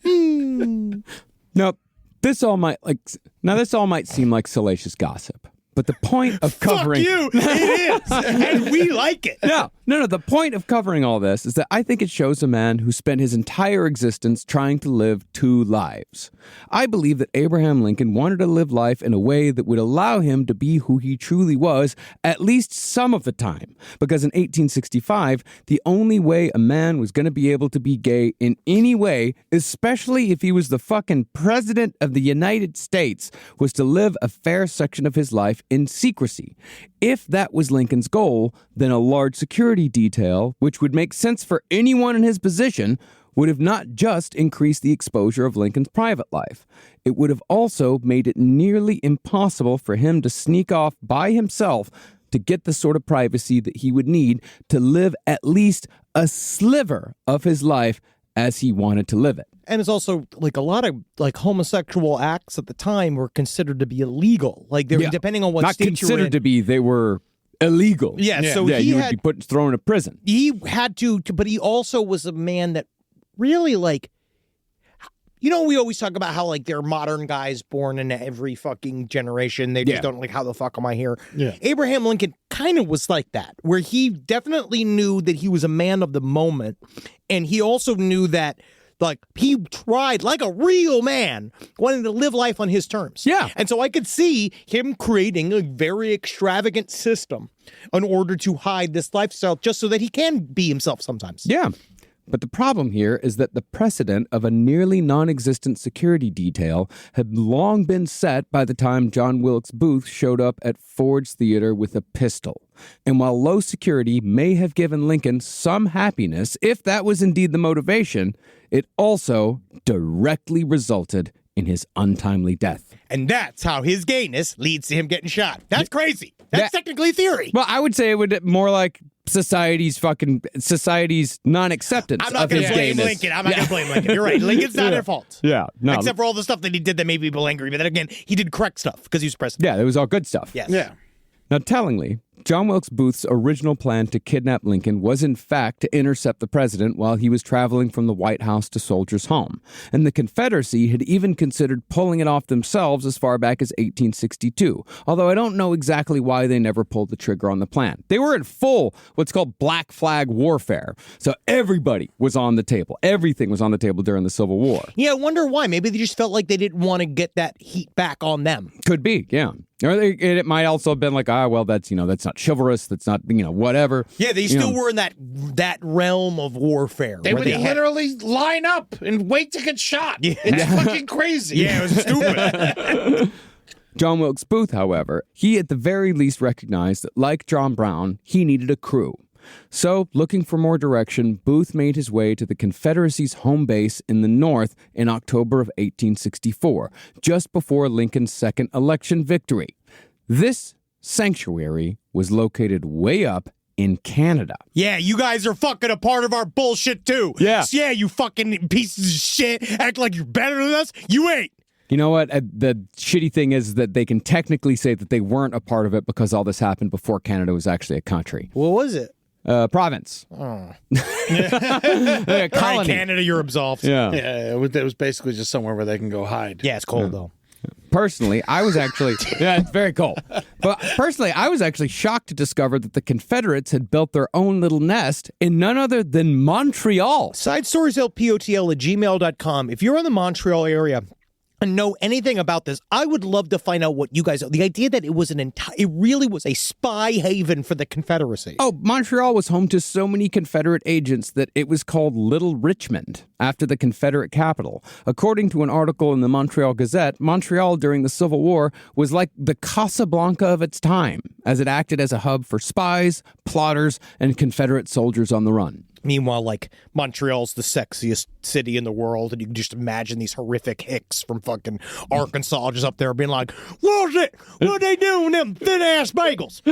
Nope. This all might seem like salacious gossip. But the point of covering... Fuck you! It is! And we like it! No. The point of covering all this is that I think it shows a man who spent his entire existence trying to live two lives. I believe that Abraham Lincoln wanted to live life in a way that would allow him to be who he truly was at least some of the time. Because in 1865, the only way a man was going to be able to be gay in any way, especially if he was the fucking president of the United States, was to live a fair section of his life in secrecy. If that was Lincoln's goal, then a large security detail, which would make sense for anyone in his position, would have not just increased the exposure of Lincoln's private life. It would have also made it nearly impossible for him to sneak off by himself to get the sort of privacy that he would need to live at least a sliver of his life as he wanted to live it. And it's also like a lot of like homosexual acts at the time were considered to be illegal. Like they were, depending on what Not state you're in. considered to be, they were illegal. Yeah, so yeah, he you had, would be thrown in prison. He had to, but he also was a man that really like, you know, we always talk about how like there are modern guys born in every fucking generation. They just don't like, how the fuck am I here? Yeah. Abraham Lincoln kind of was like that, where he definitely knew that he was a man of the moment. And he also knew that like he tried like a real man wanting to live life on his terms. Yeah. And so I could see him creating a very extravagant system in order to hide this lifestyle just so that he can be himself sometimes. Yeah. But the problem here is that the precedent of a nearly non-existent security detail had long been set by the time John Wilkes Booth showed up at Ford's Theater with a pistol. And while low security may have given Lincoln some happiness, if that was indeed the motivation, it also directly resulted in his untimely death. And that's how his gayness leads to him getting shot. That's crazy. That's technically theory. Well, I would say it would more like society's non-acceptance I'm not of going his to blame gayness. Lincoln. I'm not going to blame Lincoln. You're right. Lincoln's not their fault. Yeah, no. Except for all the stuff that he did that made people angry. But then again, he did correct stuff because he was president. Yeah, it was all good stuff. Yes. Yeah. Now, tellingly, John Wilkes Booth's original plan to kidnap Lincoln was in fact to intercept the president while he was traveling from the White House to Soldiers' Home. And the Confederacy had even considered pulling it off themselves as far back as 1862, although I don't know exactly why they never pulled the trigger on the plan. They were in full, what's called black flag warfare. So everybody was on the table. Everything was on the table during the Civil War. Yeah, I wonder why. Maybe they just felt like they didn't want to get that heat back on them. Could be, yeah. Or it might also have been like, well, that's not chivalrous. That's not, whatever. Yeah, they still were in that realm of warfare. They would literally line up and wait to get shot. Yeah. It's fucking crazy. Yeah, it was stupid. John Wilkes Booth, however, he at the very least recognized that, like John Brown, he needed a crew. So, looking for more direction, Booth made his way to the Confederacy's home base in the North in October of 1864, just before Lincoln's second election victory. This sanctuary was located way up in Canada. Yeah, you guys are fucking a part of our bullshit too. Yeah. Yeah, you fucking pieces of shit. Act like you're better than us. You ain't. You know what? The shitty thing is that they can technically say that they weren't a part of it because all this happened before Canada was actually a country. What was it? Province. Oh. Colony. All right, Canada, you're absolved. Yeah. Yeah, it was basically just somewhere where they can go hide. Yeah, it's cold though. Personally, I was actually, yeah, it's very cold. But personally, I was actually shocked to discover that the Confederates had built their own little nest in none other than Montreal. SideStoriesLPOTL@gmail.com. If you're in the Montreal area and know anything about this, I would love to find out what you guys know. The idea that it was it really was a spy haven for the Confederacy. Oh, Montreal was home to so many Confederate agents that it was called Little Richmond, after the Confederate capital. According to an article in the Montreal Gazette, Montreal during the Civil War was like the Casablanca of its time, as it acted as a hub for spies, plotters, and Confederate soldiers on the run. Meanwhile, like, Montreal's the sexiest city in the world, and you can just imagine these horrific hicks from fucking Arkansas just up there being like, what they doing them thin-ass bagels?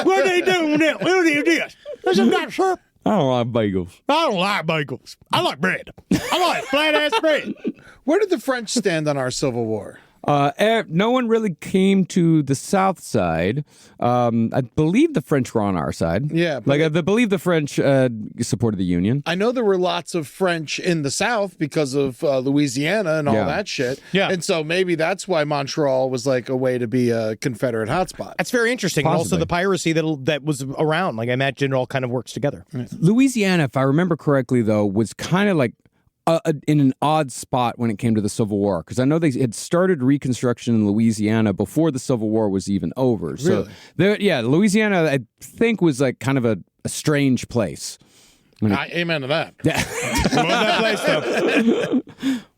What they doing them? What is this? There's some kind of syrup. I don't like bagels. I don't like bagels. I like bread. I like flat-ass bread. Where did the French stand on our Civil War? No one really came to the South side. I believe the French were on our side. Yeah. Like, I believe the French supported the Union. I know there were lots of French in the South because of Louisiana and all that shit. Yeah. And so maybe that's why Montreal was like a way to be a Confederate hotspot. That's very interesting. And also the piracy that was around. Like, I imagine it all kind of works together. Louisiana, if I remember correctly, though, was kind of like in an odd spot when it came to the Civil War, because I know they had started Reconstruction in Louisiana before the Civul War was even over. So, Louisiana, I think, was like kind of a strange place. Amen to that. Love that place, though.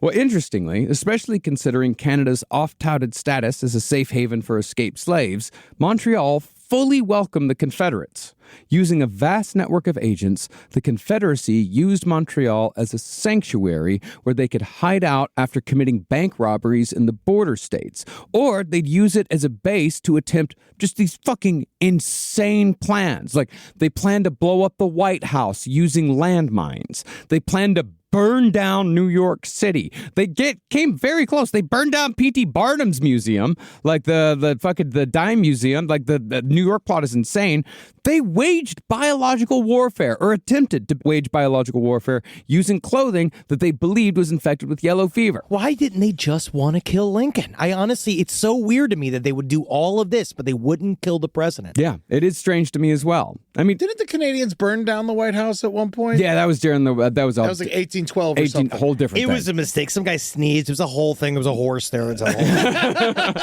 Well, interestingly, especially considering Canada's oft-touted status as a safe haven for escaped slaves, Montreal fully welcome the Confederates. Using a vast network of agents, the Confederacy used Montreal as a sanctuary where they could hide out after committing bank robberies in the border states, or they'd use it as a base to attempt just these fucking insane plans. Like, they planned to blow up the White House using landmines. They planned to burn down New York City. They came very close. They burned down P.T. Barnum's museum, like the dime museum, like the New York plot is insane. They waged biological warfare, or attempted to wage biological warfare, using clothing that they believed was infected with yellow fever. Why didn't they just want to kill Lincoln? I honestly, it's so weird to me that they would do all of this, but they wouldn't kill the president. Yeah, it is strange to me as well. I mean, didn't the Canadians burn down the White House at one point? Yeah, that was during that was like 1812 or something. Whole different It thing. was a mistake. Some guy sneezed. It was a whole thing. It was a horse there. It's a whole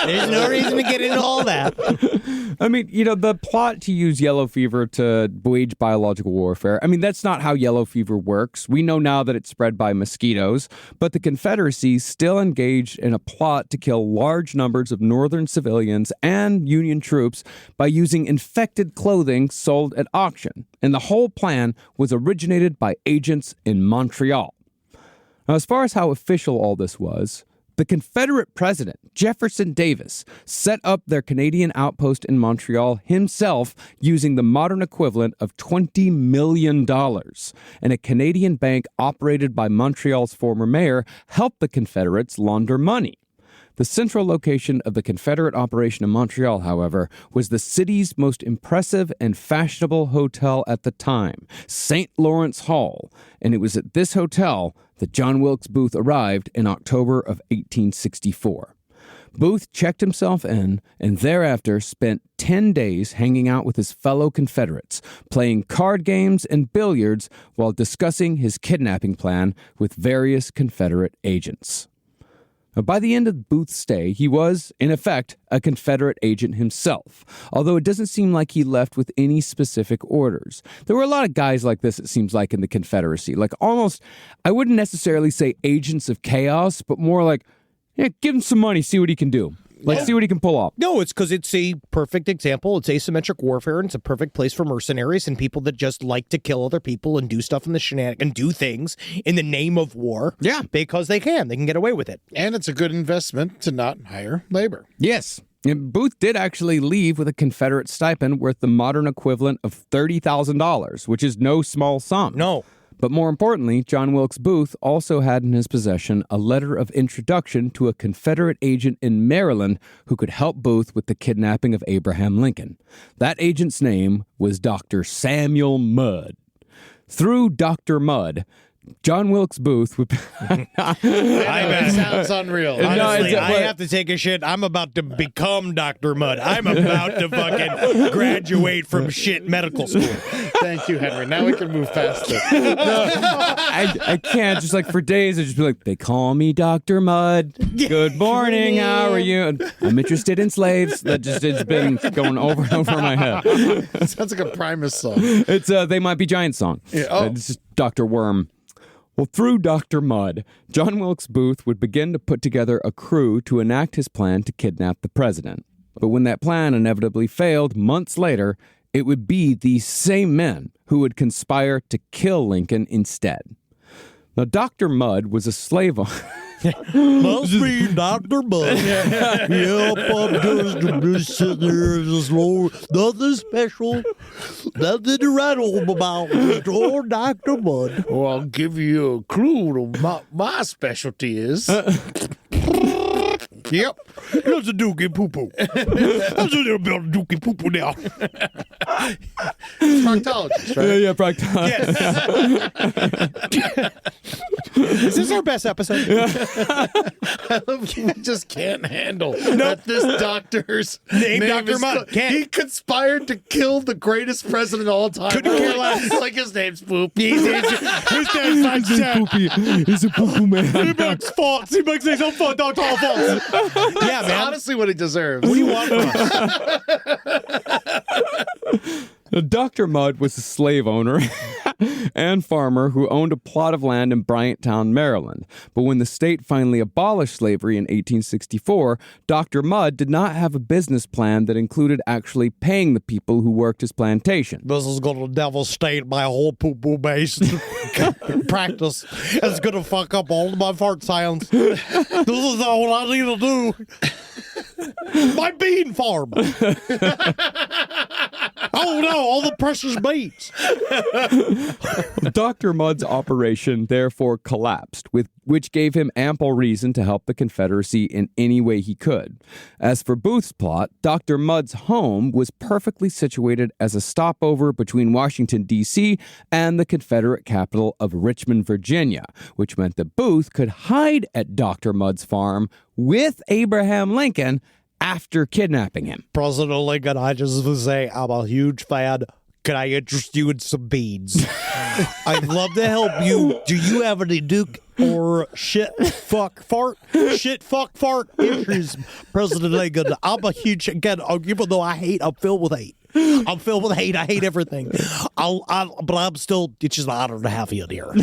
There's no reason to get into all that. I mean, the plot to use yellow fever to wage biological warfare, I mean, that's not how yellow fever works. We know now that it's spread by mosquitoes, but the Confederacy still engaged in a plot to kill large numbers of Northern civilians and Union troops by using infected clothing sold at auction. And the whole plan was originated by agents in Montreal. Now, as far as how official all this was, the Confederate president, Jefferson Davis, set up their Canadian outpost in Montreal himself using the modern equivalent of $20 million. And a Canadian bank operated by Montreal's former mayor helped the Confederates launder money. The central location of the Confederate operation in Montreal, however, was the city's most impressive and fashionable hotel at the time, St. Lawrence Hall, and it was at this hotel that John Wilkes Booth arrived in October of 1864. Booth checked himself in and thereafter spent 10 days hanging out with his fellow Confederates, playing card games and billiards while discussing his kidnapping plan with various Confederate agents. By the end of Booth's stay, he was, in effect, a Confederate agent himself, although it doesn't seem like he left with any specific orders. There were a lot of guys like this, it seems like, in the Confederacy. Like, almost, I wouldn't necessarily say agents of chaos, but more like, yeah, give him some money, see what he can do. Like, see what he can pull off. No, it's because it's a perfect example. It's asymmetric warfare, and it's a perfect place for mercenaries and people that just like to kill other people and do stuff in the shenanigans and do things in the name of war. Yeah. Because they can. They can get away with it. And it's a good investment to not hire labor. Yes. And Booth did actually leave with a Confederate stipend worth the modern equivalent of $30,000, which is no small sum. No. But more importantly, John Wilkes Booth also had in his possession a letter of introduction to a Confederate agent in Maryland who could help Booth with the kidnapping of Abraham Lincoln. That agent's name was Dr. Samuel Mudd. Through Dr. Mudd, John Wilkes Booth would... It sounds unreal. Honestly, I have to take a shit. I'm about to become Dr. Mudd. I'm about to fucking graduate from shit medical school. Thank you, Henry. Now we can move past it. I can't. Just like for days, I'd just be like, they call me Dr. Mudd. Good morning. How are you? And I'm interested in slaves. That just, it's been going over and over in my head. It sounds like a Primus song. It's a They Might Be Giants song. Yeah, oh. It's just Dr. Worm. Well, through Dr. Mudd, John Wilkes Booth would begin to put together a crew to enact his plan to kidnap the president. But when that plan inevitably failed months later, it would be these same men who would conspire to kill Lincoln instead. Now, Dr. Mudd was a slave owner. Must be Dr. Mudd. Yep, I'm just sitting there just low. Nothing special. Nothing to write home about. Just old Dr. Mudd. Well, I'll give you a clue to my specialty is. Yep. There's a dookie poo-poo. There's a little bit of dookie poo-poo now. Proctologist, right? Yeah, proctologist. Yes. Is this our best episode? I love you just can't handle that this doctor's name Dr. Mudd. He conspired to kill the greatest president of all time. Couldn't care less. Like his name's Poop. His name's like Jack. He's a poo-poo man. He makes farts. He makes his own fart. Don't call farts. Yeah, That's man. honestly what he deserves. What do you want from us? Dr. Mudd was a slave owner and farmer who owned a plot of land in Bryanttown, Maryland. But when the state finally abolished slavery in 1864, Dr. Mudd did not have a business plan that included actually paying the people who worked his plantation. This is going to devastate my whole poo-poo based practice. It's going to fuck up all of my fart sounds. This is not what I need to do. My bean farm. Oh no, all the precious beans. Dr. Mudd's operation therefore collapsed, which gave him ample reason to help the Confederacy in any way he could. As for Booth's plot, Dr. Mudd's home was perfectly situated as a stopover between Washington, D.C. and the Confederate capital of Richmond, Virginia, which meant that Booth could hide at Dr. Mudd's farm with Abraham Lincoln after kidnapping him. President Lincoln, I just want to say I'm a huge fan. Can I interest you in some beans? I'd love to help you. Do you have any Duke or shit, fuck, fart issues, President Lincoln? I'm a huge, again, even though I'm filled with hate. I'm filled with hate. I hate everything. But I'm still, it's just an honor to have you in here.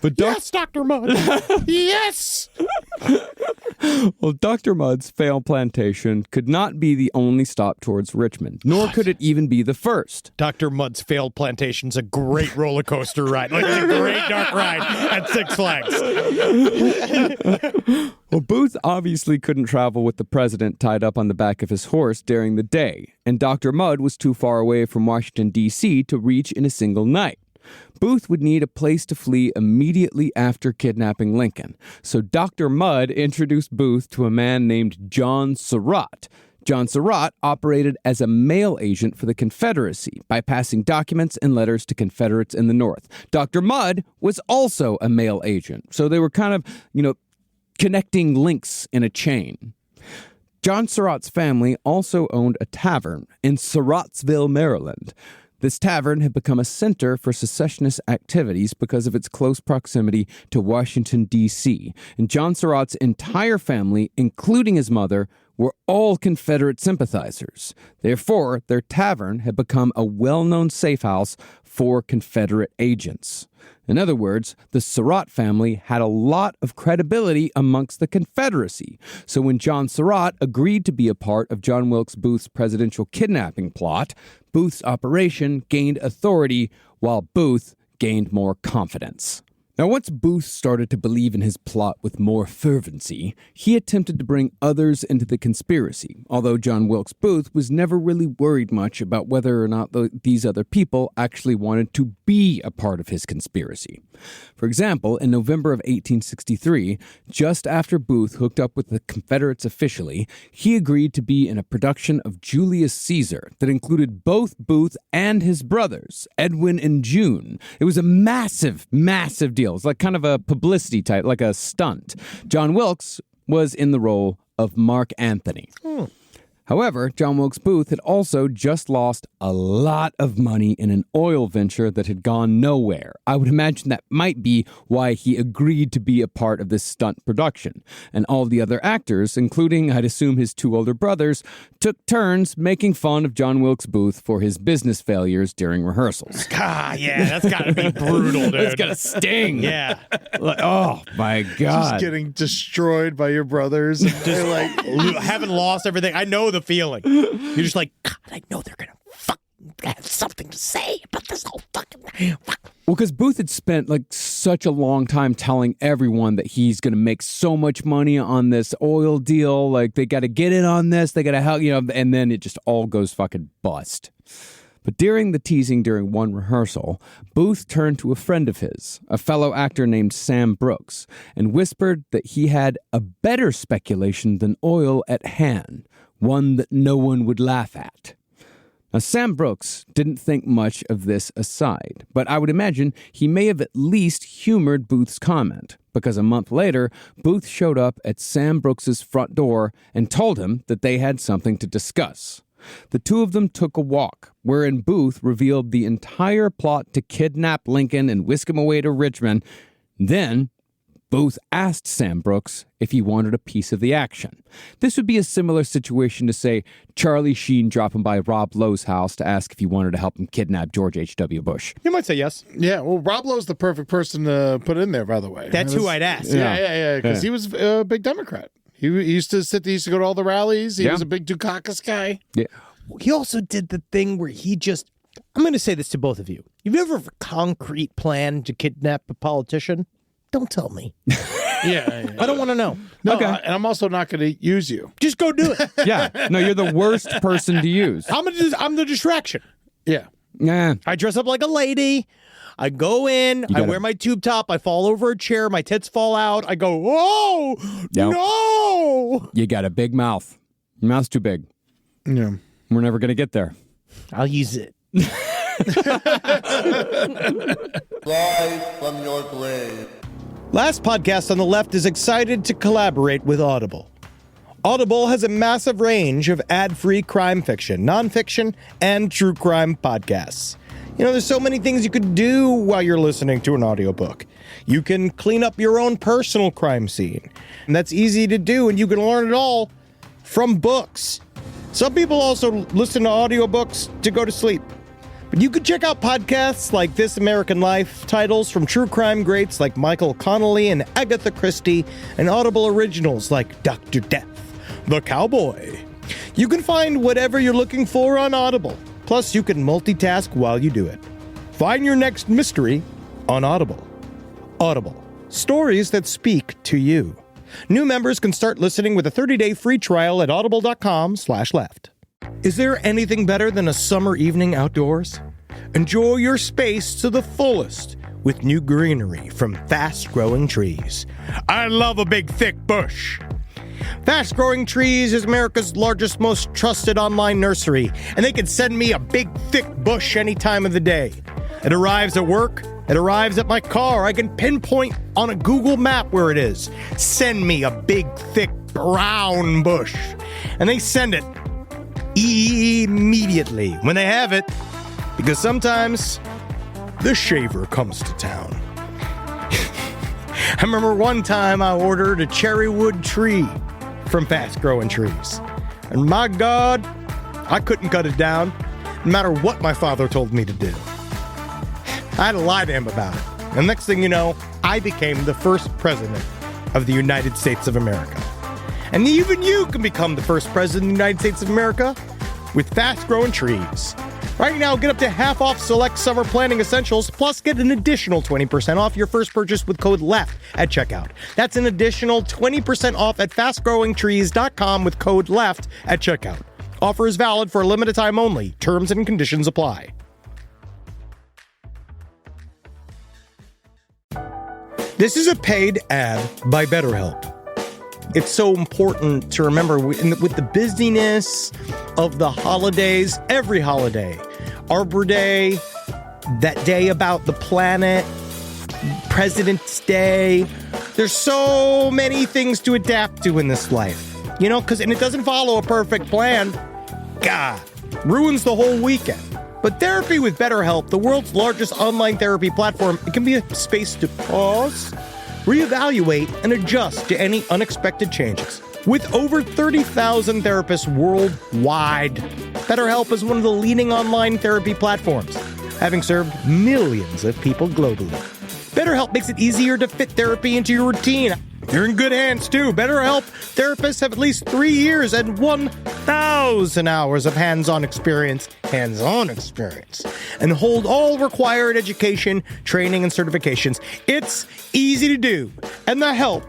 But Yes, Dr. Mudd. Yes. Well, Dr. Mudd's failed plantation could not be the only stop towards Richmond, nor could it even be the first. Dr. Mudd's failed plantation's a great roller coaster ride. Like a great dark ride at Six Flags. Well, Booth obviously couldn't travel with the president tied up on the back of his horse during the day, and Dr. Mudd was too far away from Washington, D.C. to reach in a single night. Booth would need a place to flee immediately after kidnapping Lincoln, so Dr. Mudd introduced Booth to a man named John Surratt. John Surratt operated as a mail agent for the Confederacy by passing documents and letters to Confederates in the North. Dr. Mudd was also a mail agent, so they were kind of, connecting links in a chain. John Surratt's family also owned a tavern in Surrattsville, Maryland. This tavern had become a center for secessionist activities because of its close proximity to Washington, D.C., and John Surratt's entire family, including his mother, were all Confederate sympathizers. Therefore, their tavern had become a well-known safe house for Confederate agents. In other words, the Surratt family had a lot of credibility amongst the Confederacy. So when John Surratt agreed to be a part of John Wilkes Booth's presidential kidnapping plot, Booth's operation gained authority while Booth gained more confidence. Now, once Booth started to believe in his plot with more fervency, he attempted to bring others into the conspiracy, although John Wilkes Booth was never really worried much about whether or not these other people actually wanted to be a part of his conspiracy. For example, in November of 1863, just after Booth hooked up with the Confederates officially, he agreed to be in a production of Julius Caesar that included both Booth and his brothers, Edwin and June. It was a massive, massive deal. It's like kind of a publicity type, like a stunt. John Wilkes was in the role of Mark Antony. However, John Wilkes Booth had also just lost a lot of money in an oil venture that had gone nowhere. I would imagine that might be why he agreed to be a part of this stunt production. And all the other actors, including, I'd assume, his two older brothers, took turns making fun of John Wilkes Booth for his business failures during rehearsals. Yeah, that's gotta be brutal, dude. That's gotta sting. Yeah. Like, oh, my God. Just getting destroyed by your brothers. They're like, Haven't lost everything. I know the feeling. You're just like, God, I know they're gonna have something to say about this whole fucking. Well, because Booth had spent like such a long time telling everyone that he's going to make so much money on this oil deal. Like, they got to get in on this. They got to help, and then it just all goes fucking bust. But during the teasing during one rehearsal, Booth turned to a friend of his, a fellow actor named Sam Brooks, and whispered that he had a better speculation than oil at hand, one that no one would laugh at. Now, Sam Brooks didn't think much of this aside, but I would imagine he may have at least humored Booth's comment, because a month later, Booth showed up at Sam Brooks's front door and told him that they had something to discuss. The two of them took a walk, wherein Booth revealed the entire plot to kidnap Lincoln and whisk him away to Richmond. Then, Booth asked Sam Brooks if he wanted a piece of the action. This would be a similar situation to, say, Charlie Sheen dropping by Rob Lowe's house to ask if he wanted to help him kidnap George H.W. Bush. You might say yes. Yeah, well, Rob Lowe's the perfect person to put in there, by the way. That's who I'd ask. Yeah, because he was a big Democrat. He used to go to all the rallies. He was a big Dukakis guy. Yeah. He also did the thing where I'm going to say this to both of you. You've ever have a concrete plan to kidnap a politician? Don't tell me. Yeah. I don't want to know. No, Okay. and I'm also not going to use you. Just go do it. Yeah. No, you're the worst person to use. I'm the distraction. Yeah. Yeah. I dress up like a lady. I go in. I wear my tube top. I fall over a chair. My tits fall out. I go, whoa, no. You got a big mouth. Your mouth's too big. Yeah. We're never going to get there. I'll use it. Rise from your grave. Last Podcast on the Left is excited to collaborate with Audible. Audible has a massive range of ad-free crime fiction, nonfiction, and true crime podcasts. You know, there's so many things you could do while you're listening to an audiobook. You can clean up your own personal crime scene. And that's easy to do, and you can learn it all from books. Some people also listen to audiobooks to go to sleep. But you could check out podcasts like This American Life, titles from true crime greats like Michael Connelly and Agatha Christie, and Audible originals like Dr. Death, The Cowboy. You can find whatever you're looking for on Audible. Plus, you can multitask while you do it. Find your next mystery on Audible. Audible. Stories that speak to you. New members can start listening with a 30-day free trial at audible.com/left. Is there anything better than a summer evening outdoors? Enjoy your space to the fullest with new greenery from Fast Growing Trees. I love a big, thick bush. Fast Growing Trees is America's largest, most trusted online nursery, and they can send me a big, thick bush any time of the day. It arrives at work. It arrives at my car. I can pinpoint on a Google map where it is. Send me a big, thick, brown bush. And they send it immediately when they have it, because sometimes the shaver comes to town. I remember one time I ordered a cherrywood tree from Fast Growing Trees. And my God, I couldn't cut it down, no matter what my father told me to do. I had to lie to him about it. And next thing you know, I became the first president of the United States of America. And even you can become the first president of the United States of America with Fast Growing Trees. Right now, get up to half off select summer planning essentials, plus get an additional 20% off your first purchase with code LEFT at checkout. That's an additional 20% off at fastgrowingtrees.com with code LEFT at checkout. Offer is valid for a limited time only. Terms and conditions apply. This is a paid ad by BetterHelp. It's so important to remember with the busyness of the holidays, every holiday, Arbor Day, that day about the planet, President's Day. There's so many things to adapt to in this life, you know, and it doesn't follow a perfect plan. God, ruins the whole weekend. But therapy with BetterHelp, the world's largest online therapy platform, it can be a space to pause, reevaluate, and adjust to any unexpected changes. With over 30,000 therapists worldwide, BetterHelp is one of the leading online therapy platforms, having served millions of people globally. BetterHelp makes it easier to fit therapy into your routine. You're in good hands, too. BetterHelp therapists have at least 3 years and 1,000 hours of hands-on experience, and hold all required education, training, and certifications. It's easy to do, and the help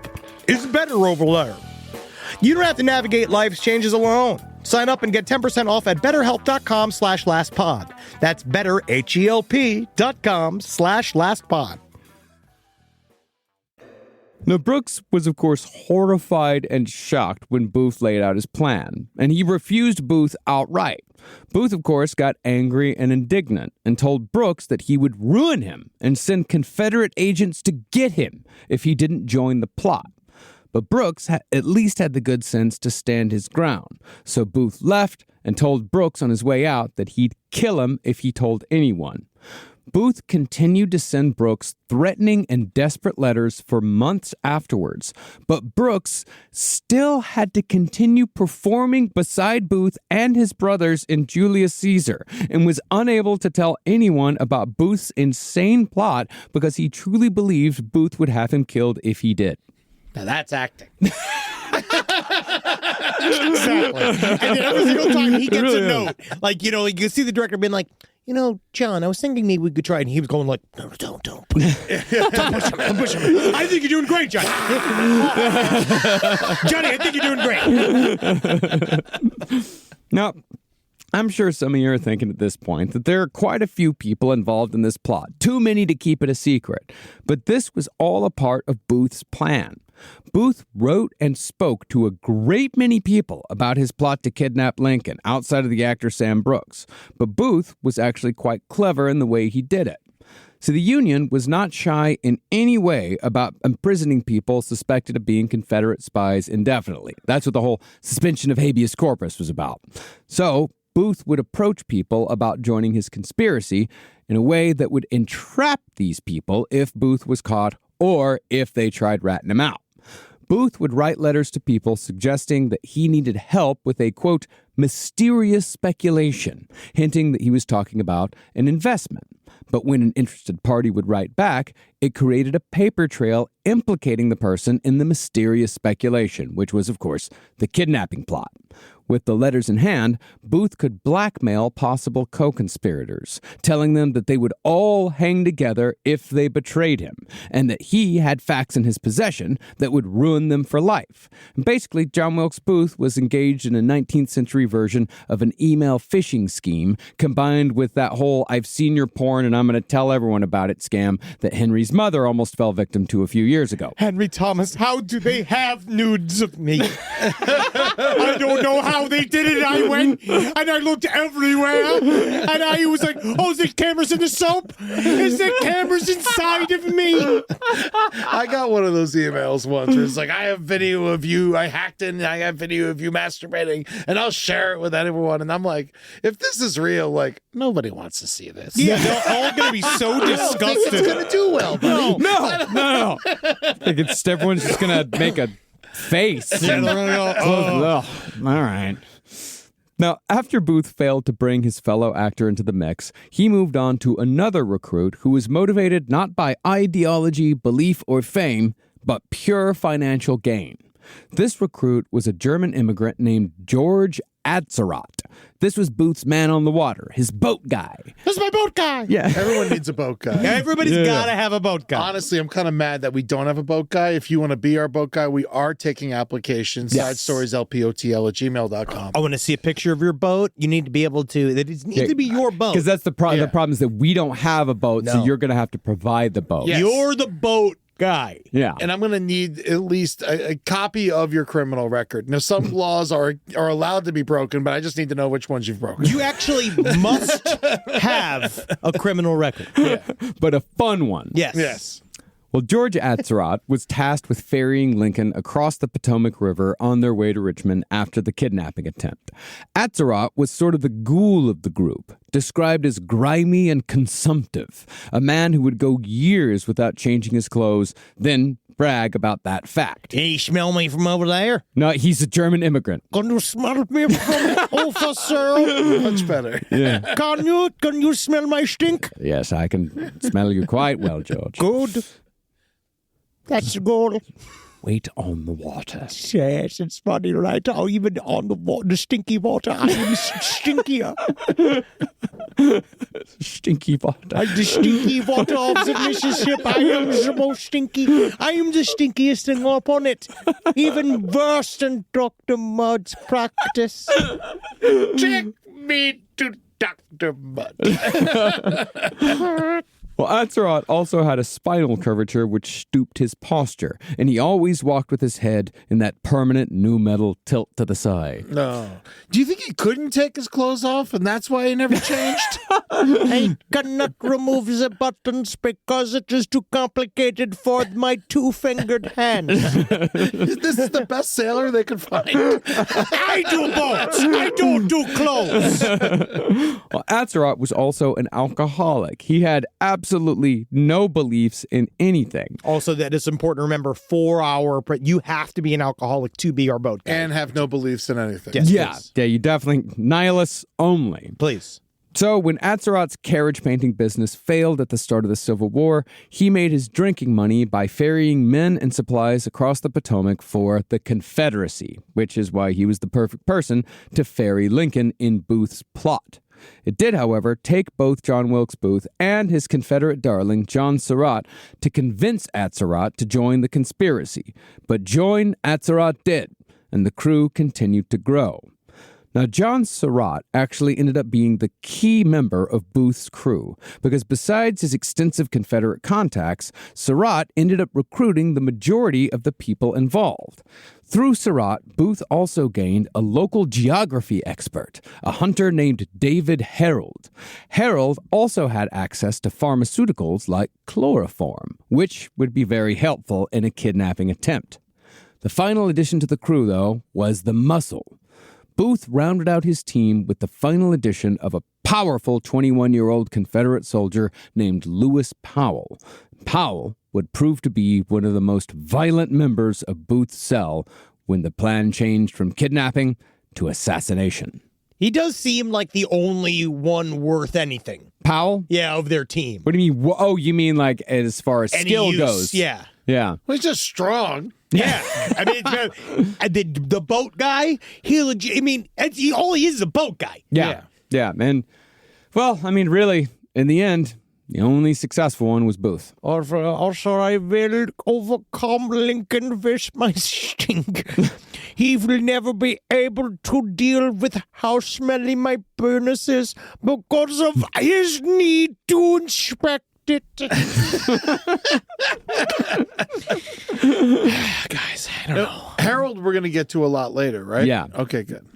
is better over there. You don't have to navigate life's changes alone. Sign up and get 10% off at betterhelp.com/lastpod. That's betterhelp.com/lastpod. Now, Brooks was, of course, horrified and shocked when Booth laid out his plan, and he refused Booth outright. Booth, of course, got angry and indignant and told Brooks that he would ruin him and send Confederate agents to get him if he didn't join the plot. But Brooks at least had the good sense to stand his ground, so Booth left and told Brooks on his way out that he'd kill him if he told anyone. Booth continued to send Brooks threatening and desperate letters for months afterwards, but Brooks still had to continue performing beside Booth and his brothers in Julius Caesar and was unable to tell anyone about Booth's insane plot because he truly believed Booth would have him killed if he did. Now that's acting. Exactly. And then every single time he gets a note, Like, you know, you can see the director being like, you know, John, I was thinking maybe we could try it. And he was going like, no, don't. Don't push him. Don't push him. I think you're doing great, Johnny. Johnny, I think you're doing great. Now, I'm sure some of you are thinking at this point that there are quite a few people involved in this plot, too many to keep it a secret. But this was all a part of Booth's plan. Booth wrote and spoke to a great many people about his plot to kidnap Lincoln outside of the actor Sam Brooks. But Booth was actually quite clever in the way he did it. So the Union was not shy in any way about imprisoning people suspected of being Confederate spies indefinitely. That's what the whole suspension of habeas corpus was about. So Booth would approach people about joining his conspiracy in a way that would entrap these people if Booth was caught or if they tried ratting him out. Booth would write letters to people suggesting that he needed help with a, quote, mysterious speculation, hinting that he was talking about an investment. But when an interested party would write back, it created a paper trail implicating the person in the mysterious speculation, which was, of course, the kidnapping plot. With the letters in hand, Booth could blackmail possible co-conspirators, telling them that they would all hang together if they betrayed him, and that he had facts in his possession that would ruin them for life. And basically, John Wilkes Booth was engaged in a 19th century version of an email phishing scheme, combined with that whole "I've seen your porn and I'm going to tell everyone about it" scam that Henry's mother almost fell victim to a few years ago. Henry Thomas, how do they have nudes of me? I don't know how they did it. I went and I looked everywhere and I was like, oh, is there cameras in the soap? Is there cameras inside of me? I got one of those emails once where it's like, I have video of you, I hacked in, I have video of you masturbating, and I'll share it with everyone. And I'm like, if this is real, like, nobody wants to see this. Yeah, they're all going to be so disgusted. It's going to do well, buddy. No. I think everyone's just going to make a face. All right. Now, after Booth failed to bring his fellow actor into the mix, he moved on to another recruit who was motivated not by ideology, belief, or fame, but pure financial gain. This recruit was a German immigrant named George Atzerodt. This was Booth's man on the water, his boat guy. This is my boat guy. Yeah. Everyone needs a boat guy. Everybody's got to have a boat guy. Honestly, I'm kind of mad that we don't have a boat guy. If you want to be our boat guy, we are taking applications. Yes. SideStoriesLPOTL@gmail.com. I want to see a picture of your boat. You need to be able to, it needs to be your boat. Because that's the problem. The problem is that we don't have a boat, so you're going to have to provide the boat. Yes. You're the boat guy. Yeah. And I'm going to need at least a copy of your criminal record. Now, some laws are allowed to be broken, but I just need to know which ones you've broken. You actually must have a criminal record. Yeah. But a fun one. Yes. Yes. Well, George Atzerodt was tasked with ferrying Lincoln across the Potomac River on their way to Richmond after the kidnapping attempt. Atzerodt was sort of the ghoul of the group, described as grimy and consumptive, a man who would go years without changing his clothes, then brag about that fact. Hey, smell me from over there? No, he's a German immigrant. Can you smell me from over, sir? Much better. Yeah. Can you smell my stink? Yes, I can smell you quite well, George. Good. That's the goal. Wait on the water. Yes, it's funny, right? Oh, even on the water, the stinky water, I am stinkier. Stinky water. The stinky water of the Mississippi. I am the most stinky. I am the stinkiest thing up on it. Even worse than Dr. Mudd's practice. Take me to Dr. Mudd. Well, Atzerodt also had a spinal curvature which stooped his posture, and he always walked with his head in that permanent nu metal tilt to the side. No. Do you think he couldn't take his clothes off and that's why he never changed? I cannot remove the buttons because it is too complicated for my two-fingered hands. This is the best sailor they could find. I do boats. I don't do clothes. Well, Atzerodt was also an alcoholic. He had absolutely no beliefs in anything. Also, that is important to remember, 4 hour, you have to be an alcoholic to be our boat guy. And have no beliefs in anything. Yes, Yeah, please. yeah, you definitely, nihilists only. Please. So when Atzerodt's carriage painting business failed at the start of the Civil War, he made his drinking money by ferrying men and supplies across the Potomac for the Confederacy, which is why he was the perfect person to ferry Lincoln in Booth's plot. It did, however, take both John Wilkes Booth and his Confederate darling, John Surratt, to convince Atzerodt to join the conspiracy. But join Atzerodt did, and the crew continued to grow. Now, John Surratt actually ended up being the key member of Booth's crew, because besides his extensive Confederate contacts, Surratt ended up recruiting the majority of the people involved. Through Surratt, Booth also gained a local geography expert, a hunter named David Harold. Harold also had access to pharmaceuticals like chloroform, which would be very helpful in a kidnapping attempt. The final addition to the crew, though, was the muscle. Booth rounded out his team with the final addition of a powerful 21-year-old Confederate soldier named Lewis Powell. Powell would prove to be one of the most violent members of Booth's cell when the plan changed from kidnapping to assassination. He does seem like the only one worth anything. Powell? Yeah, of their team. What do you mean? Oh, you mean like as far as Any skill use, goes? Yeah. Yeah. Well, he's just strong. Yeah. I mean, the boat guy, all he is a boat guy. Yeah. And, well, I mean, really, in the end, the only successful one was Booth. Also, I will overcome Lincoln with my sting. He will never be able to deal with how smelly my furnace is because of his need to inspect it. Guys, I don't know. Harold we're going to get to a lot later, right? Yeah. Okay, good.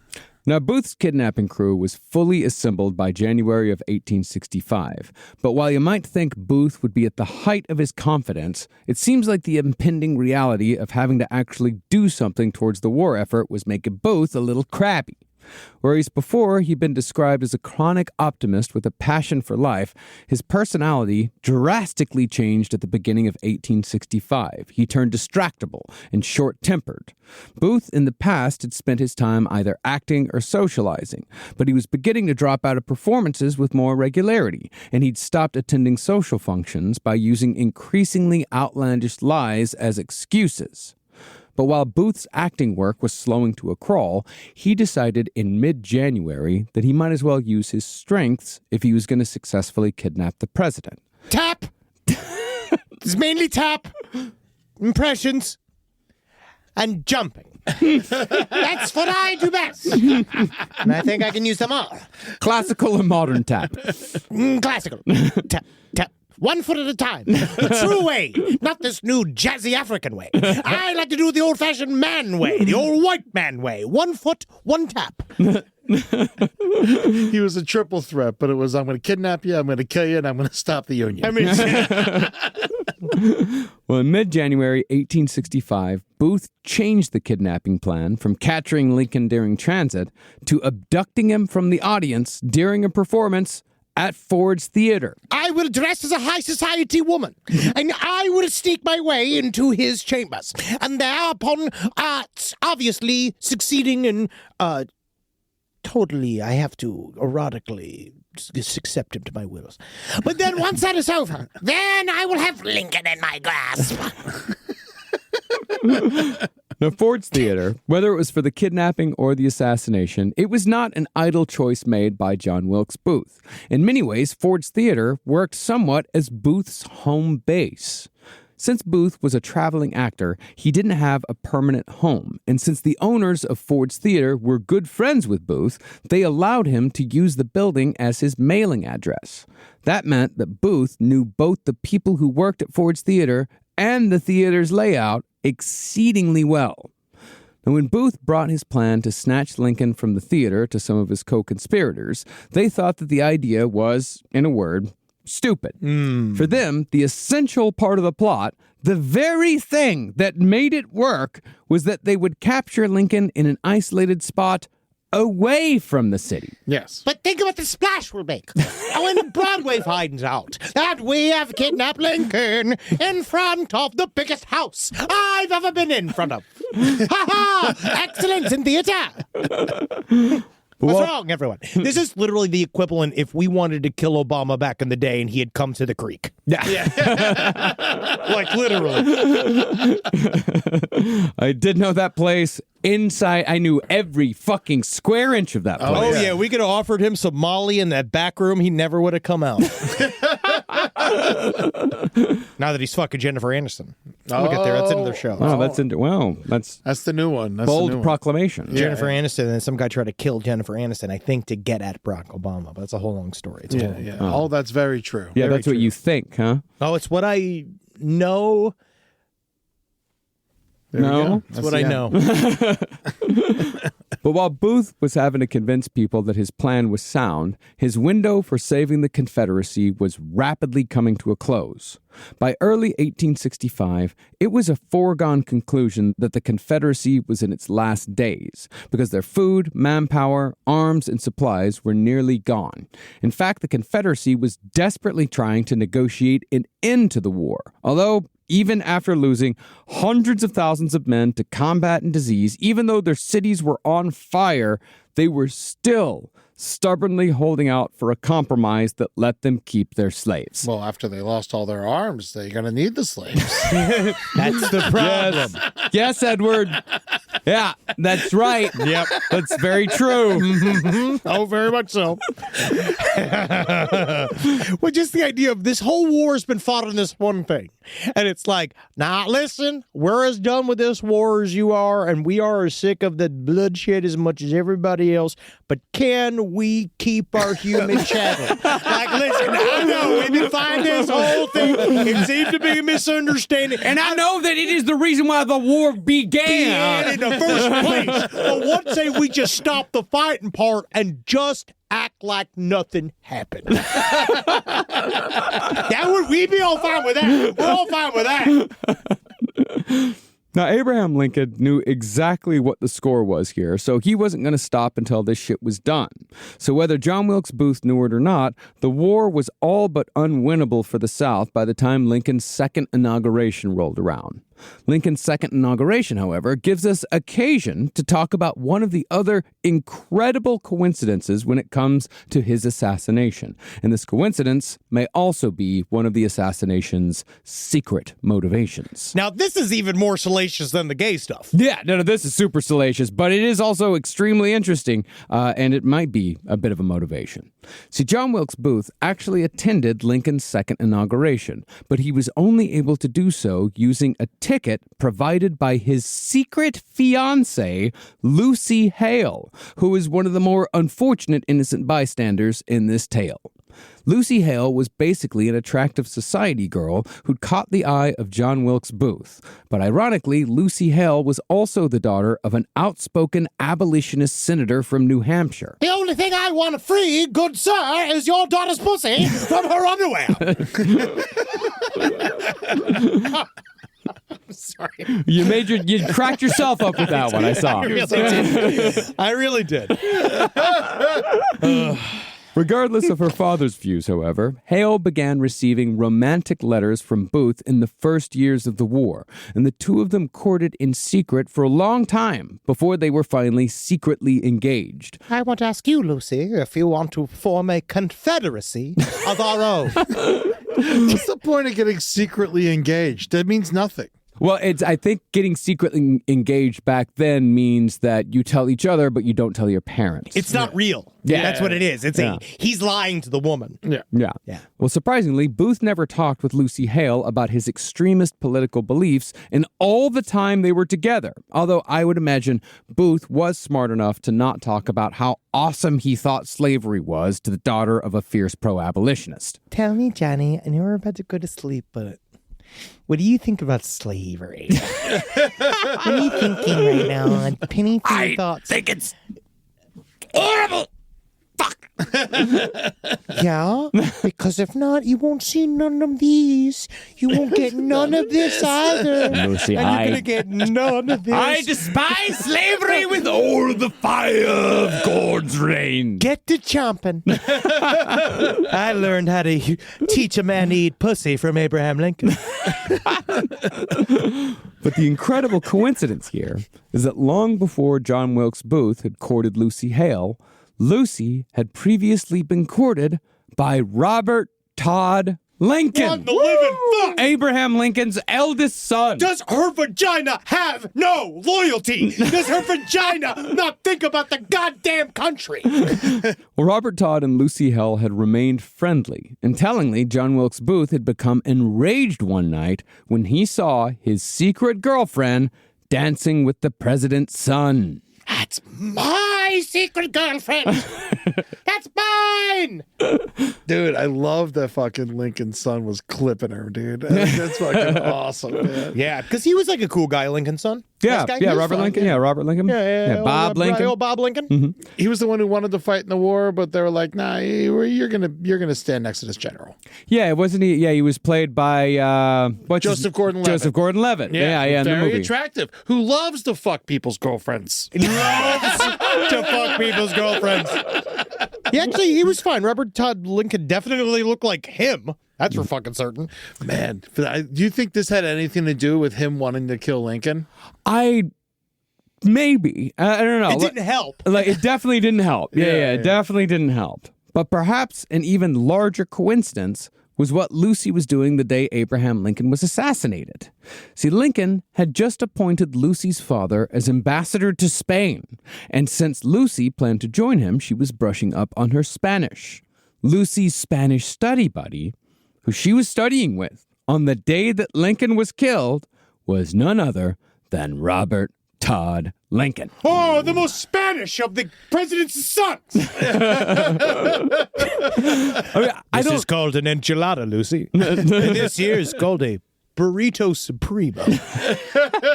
Now, Booth's kidnapping crew was fully assembled by January of 1865. But while you might think Booth would be at the height of his confidence, it seems like the impending reality of having to actually do something towards the war effort was making Booth a little crabby. Whereas before he'd been described as a chronic optimist with a passion for life, his personality drastically changed at the beginning of 1865. He turned distractible and short-tempered. Booth in the past had spent his time either acting or socializing, but he was beginning to drop out of performances with more regularity, and he'd stopped attending social functions by using increasingly outlandish lies as excuses. But while Booth's acting work was slowing to a crawl, he decided in mid-January that he might as well use his strengths if he was going to successfully kidnap the president. Tap! It's mainly tap, impressions, and jumping. That's what I do best. And I think I can use them all. Classical and modern tap. Classical. Tap, tap. 1 foot at a time. The true way, not this new jazzy African way. I like to do the old-fashioned man way, the old white man way. 1 foot, 1 tap. He was a triple threat, but it was, I'm going to kidnap you, I'm going to kill you, and I'm going to stop the Union. Well, in mid-January 1865, Booth changed the kidnapping plan from capturing Lincoln during transit to abducting him from the audience during a performance at Ford's Theater. I will dress as a high society woman, and I will sneak my way into his chambers, and thereupon, obviously succeeding in, totally, I have to erotically accept him to my wills. But then once that is over, then I will have Lincoln in my grasp. Now, Ford's Theater, whether it was for the kidnapping or the assassination, it was not an idle choice made by John Wilkes Booth. In many ways, Ford's Theater worked somewhat as Booth's home base. Since Booth was a traveling actor, he didn't have a permanent home, and since the owners of Ford's Theater were good friends with Booth, they allowed him to use the building as his mailing address. That meant that Booth knew both the people who worked at Ford's Theater and the theater's layout exceedingly well. Now, when Booth brought his plan to snatch Lincoln from the theater to some of his co-conspirators, they thought that the idea was, in a word, stupid. For them, the essential part of the plot, the very thing that made it work, was that they would capture Lincoln in an isolated spot away from the city. Yes. But think about the splash we'll make when Broadway finds out that we have kidnapped Lincoln in front of the biggest house I've ever been in front of. Ha ha! Excellence in theater! What's wrong, everyone? This is literally the equivalent if we wanted to kill Obama back in the day and he had come to the creek. Yeah. Like, literally. I did know that place inside. I knew every fucking square inch of that place. Oh, yeah. We could have offered him some Molly in that back room. He never would have come out. Now that he's fucking Jennifer Aniston. We'll get there. That's another show. Oh, that's the new one. That's bold the new one. proclamation. Yeah. Jennifer Aniston, and then some guy tried to kill Jennifer Aniston, I think, to get at Barack Obama. But that's a whole long story. It's Yeah. Oh, that's very true. Yeah, Very that's what true. you think, huh? Oh, it's what I know. There we No? go. It's what I know. But while Booth was having to convince people that his plan was sound, his window for saving the Confederacy was rapidly coming to a close. By early 1865, it was a foregone conclusion that the Confederacy was in its last days, because their food, manpower, arms, and supplies were nearly gone. In fact, the Confederacy was desperately trying to negotiate an end to the war, although even after losing hundreds of thousands of men to combat and disease, even though their cities were on fire, they were still stubbornly holding out for a compromise that let them keep their slaves. Well, after they lost all their arms, they're going to need the slaves. That's the problem. Yes, Edward. Yeah, that's right. Yep, that's very true. Oh, very much so. Well, just the idea of this whole war has been fought on this one thing. And it's like, nah, listen, we're as done with this war as you are, and we are as sick of the bloodshed as much as everybody else, but can we keep our human chattel? Like, listen, I know we've been fighting this whole thing. It seems to be a misunderstanding. And I know that it is the reason why the war began. In the first place. But what say we just stop the fighting part and just act like nothing happened? We'd be all fine with that. We're all fine with that. Now, Abraham Lincoln knew exactly what the score was here, so he wasn't going to stop until this shit was done. So whether John Wilkes Booth knew it or not, the war was all but unwinnable for the South by the time Lincoln's second inauguration rolled around. Lincoln's second inauguration, however, gives us occasion to talk about one of the other incredible coincidences when it comes to his assassination. And this coincidence may also be one of the assassination's secret motivations. Now, this is even more salacious than the gay stuff. Yeah, no, this is super salacious, but it is also extremely interesting, and it might be a bit of a motivation. See, John Wilkes Booth actually attended Lincoln's second inauguration, but he was only able to do so using a ticket provided by his secret fiancée, Lucy Hale, who is one of the more unfortunate innocent bystanders in this tale. Lucy Hale was basically an attractive society girl who'd caught the eye of John Wilkes Booth. But ironically, Lucy Hale was also the daughter of an outspoken abolitionist senator from New Hampshire. The only thing I want to free, good sir, is your daughter's pussy from her underwear. I'm sorry. You cracked yourself up with that one, I saw. I really did. Regardless of her father's views, however, Hale began receiving romantic letters from Booth in the first years of the war, and the two of them courted in secret for a long time before they were finally secretly engaged. I want to ask you, Lucy, if you want to form a confederacy of our own. What's the point of getting secretly engaged? That means nothing. Well, I think getting secretly engaged back then means that you tell each other, but you don't tell your parents. It's not real. Yeah. That's what it is. He's lying to the woman. Yeah. Well, surprisingly, Booth never talked with Lucy Hale about his extremist political beliefs in all the time they were together. Although I would imagine Booth was smart enough to not talk about how awesome he thought slavery was to the daughter of a fierce pro-abolitionist. Tell me, Johnny, I know we're about to go to sleep, but what do you think about slavery? What are you thinking right now? Penny for your thoughts. I think it's horrible. Yeah, because if not, you won't see none of these. You won't get none of this either. Lucy, and you're gonna get none of this. I despise slavery with all the fire of God's reign. Get to chomping. I learned how to teach a man to eat pussy from Abraham Lincoln. But the incredible coincidence here is that long before John Wilkes Booth had courted Lucy Hale, Lucy had previously been courted by Robert Todd Lincoln. What the living fuck? Abraham Lincoln's eldest son. Does her vagina have no loyalty? Does her vagina not think about the goddamn country? Well, Robert Todd and Lucy Hale had remained friendly, and tellingly, John Wilkes Booth had become enraged one night when he saw his secret girlfriend dancing with the president's son. That's my secret girlfriend. That's mine. Dude, I love that fucking Lincoln's son was clipping her, dude. I think that's fucking awesome, man. Yeah, because he was like a cool guy, Lincoln's son. Yeah, Nice guy. yeah, He was Robert fun. Lincoln. Yeah, Robert Lincoln. Yeah, Bob Lincoln. Old Bob Lincoln. Mm-hmm. He was the one who wanted to fight in the war, but they were like, "Nah, you're gonna stand next to this general." Yeah, wasn't he? Yeah, he was played by Joseph Gordon-Levitt. Joseph Gordon-Levitt. Yeah, in the very movie. attractive. Who loves to fuck people's girlfriends? Loves to fuck people's girlfriends. He was fine. Robert Todd Lincoln definitely looked like him. That's for fucking certain. Man, do you think this had anything to do with him wanting to kill Lincoln? Maybe. I don't know. It didn't help. Like, it definitely didn't help. Yeah, it definitely didn't help. But perhaps an even larger coincidence was what Lucy was doing the day Abraham Lincoln was assassinated. See, Lincoln had just appointed Lucy's father as ambassador to Spain, and since Lucy planned to join him, she was brushing up on her Spanish. Lucy's Spanish study buddy, who she was studying with on the day that Lincoln was killed, was none other than Robert Todd Lincoln. Oh, the most Spanish of the president's sons. This is called an enchilada, Lucy. And this here is called a burrito supremo.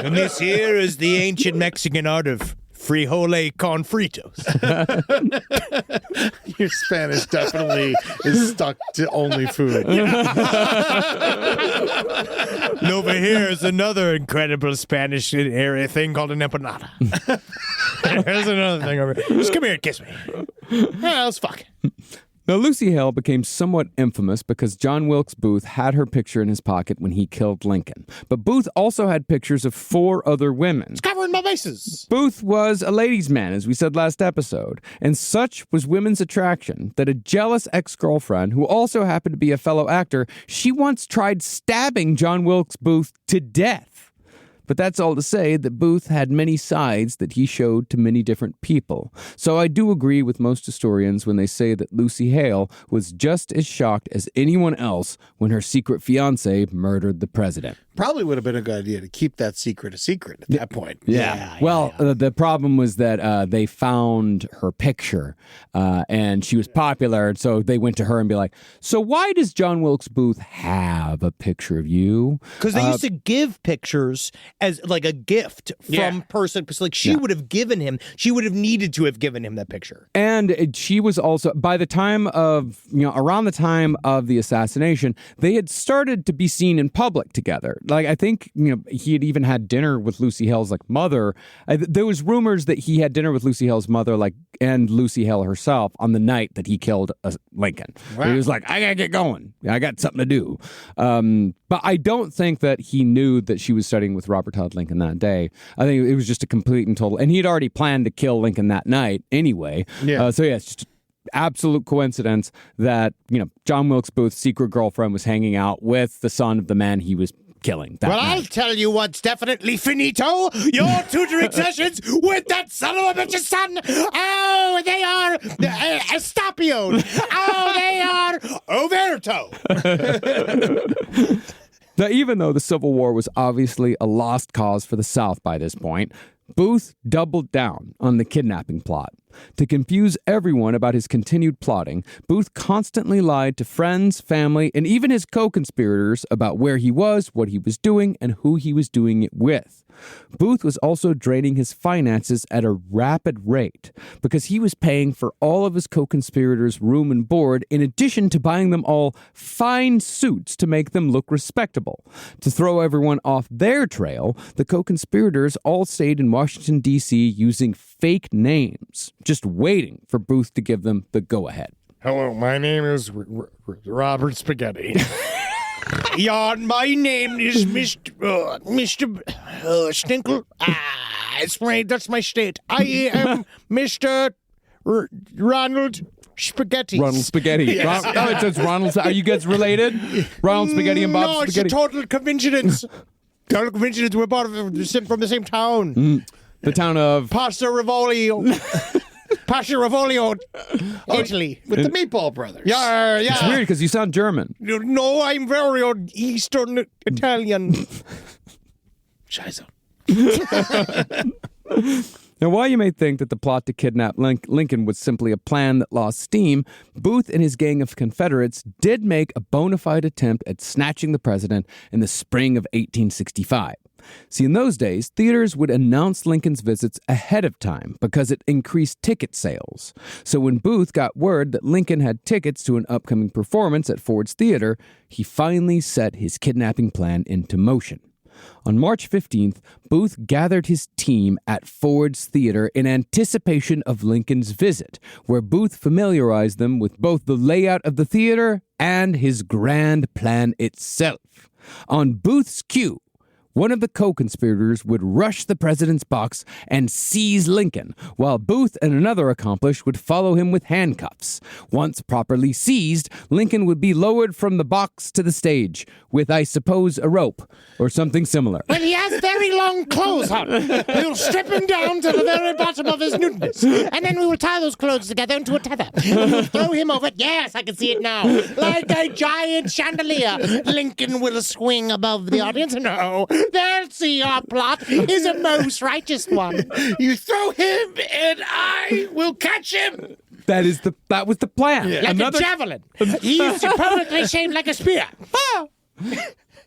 And this here is the ancient Mexican art of frijole con fritos. Your Spanish definitely is stuck to only food. And over here is another incredible Spanish area thing called an empanada. There's another thing over here. Just come here and kiss me. Yeah, let's fuck. Now, Lucy Hale became somewhat infamous because John Wilkes Booth had her picture in his pocket when he killed Lincoln. But Booth also had pictures of 4 other women. It's covering my bases. Booth was a ladies' man, as we said last episode, and such was women's attraction that a jealous ex-girlfriend, who also happened to be a fellow actor, she once tried stabbing John Wilkes Booth to death. But that's all to say that Booth had many sides that he showed to many different people. So I do agree with most historians when they say that Lucy Hale was just as shocked as anyone else when her secret fiancé murdered the president. Probably would have been a good idea to keep that secret a secret at that point. The problem was that they found her picture and she was popular. So they went to her and be like, so why does John Wilkes Booth have a picture of you? Because they used to give pictures as like a gift from person. Like she would have given him, she would have needed to have given him that picture. And she was also, by the time of, around the time of the assassination, they had started to be seen in public together. Like, I think, he had even had dinner with Lucy Hale's, mother. There was rumors that he had dinner with Lucy Hale's mother, and Lucy Hale herself on the night that he killed Lincoln. Wow. He was like, I gotta get going. I got something to do. But I don't think that he knew that she was studying with Robert Todd Lincoln that day. I think it was just a complete and total, and he had already planned to kill Lincoln that night anyway. It's just absolute coincidence that, John Wilkes Booth's secret girlfriend was hanging out with the son of the man he was killing that Well, I'll night. tell you what's definitely finito. Your tutoring sessions with that son of a bitch's son. Oh, they are estapioed. Oh, they are overto. Now, even though the Civil War was obviously a lost cause for the South by this point, Booth doubled down on the kidnapping plot. To confuse everyone about his continued plotting, Booth constantly lied to friends, family, and even his co-conspirators about where he was, what he was doing, and who he was doing it with. Booth was also draining his finances at a rapid rate because he was paying for all of his co-conspirators' room and board in addition to buying them all fine suits to make them look respectable. To throw everyone off their trail, the co-conspirators all stayed in Washington, D.C. using fake names, just waiting for Booth to give them the go-ahead. Hello, my name is Robert Spaghetti. My name is Mr. Stinkle. That's my state. I am Mr. Ronald Spaghetti. Ronald Spaghetti. Yes. It says Ronald. Are you guys related? Ronald Spaghetti and Bob No, Spaghetti? it's a total coincidence. Total coincidence. We're both from the same town. The town of... Pasta Rivolio. Pasta Rivolio, Italy. With the Meatball Brothers. Yeah. It's weird because you sound German. No, I'm very Eastern Italian. Scheiße. Now, while you may think that the plot to kidnap Lincoln was simply a plan that lost steam, Booth and his gang of Confederates did make a bona fide attempt at snatching the president in the spring of 1865. See, in those days, theaters would announce Lincoln's visits ahead of time because it increased ticket sales. So when Booth got word that Lincoln had tickets to an upcoming performance at Ford's Theater, he finally set his kidnapping plan into motion. On March 15th, Booth gathered his team at Ford's Theater in anticipation of Lincoln's visit, where Booth familiarized them with both the layout of the theater and his grand plan itself. On Booth's cue, one of the co-conspirators would rush the president's box and seize Lincoln, while Booth and another accomplice would follow him with handcuffs. Once properly seized, Lincoln would be lowered from the box to the stage, with, I suppose, a rope or something similar. Well, he has very long clothes on. We'll strip him down to the very bottom of his nudeness, and then we will tie those clothes together into a tether. We'll throw him over. Yes, I can see it now. Like a giant chandelier. Lincoln will swing above the audience. No, they'll see our plot is a most righteous one. You throw him and I will catch him. That was the plan. Yeah. Like a javelin. He's supposedly shaped like a spear.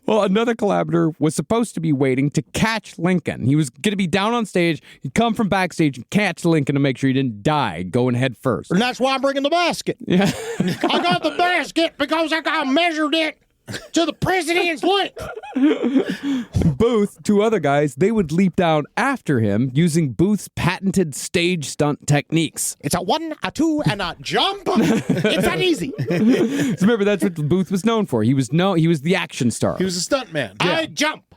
Well, another collaborator was supposed to be waiting to catch Lincoln. He was going to be down on stage. He'd come from backstage and catch Lincoln to make sure he didn't die going head first. And that's why I'm bringing the basket. Yeah. I got the basket because I measured it to the president's length. Booth, two other guys, they would leap down after him using Booth's patented stage stunt techniques. It's a 1, a 2, and a jump. It's that easy. So remember, that's what Booth was known for. He was the action star. He was a stunt man. I jump.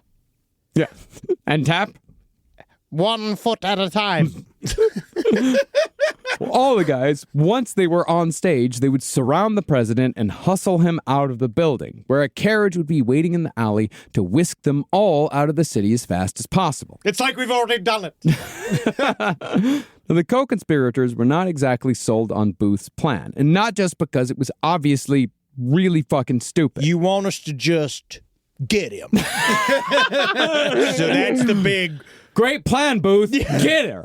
Yeah. And tap? 1 foot at a time. Well, all the guys, once they were on stage, they would surround the president and hustle him out of the building, where a carriage would be waiting in the alley to whisk them all out of the city as fast as possible. It's like we've already done it. Now, the co-conspirators were not exactly sold on Booth's plan, and not just because it was obviously really fucking stupid. You want us to just get him. So that's the big... Great plan, Booth. Get her.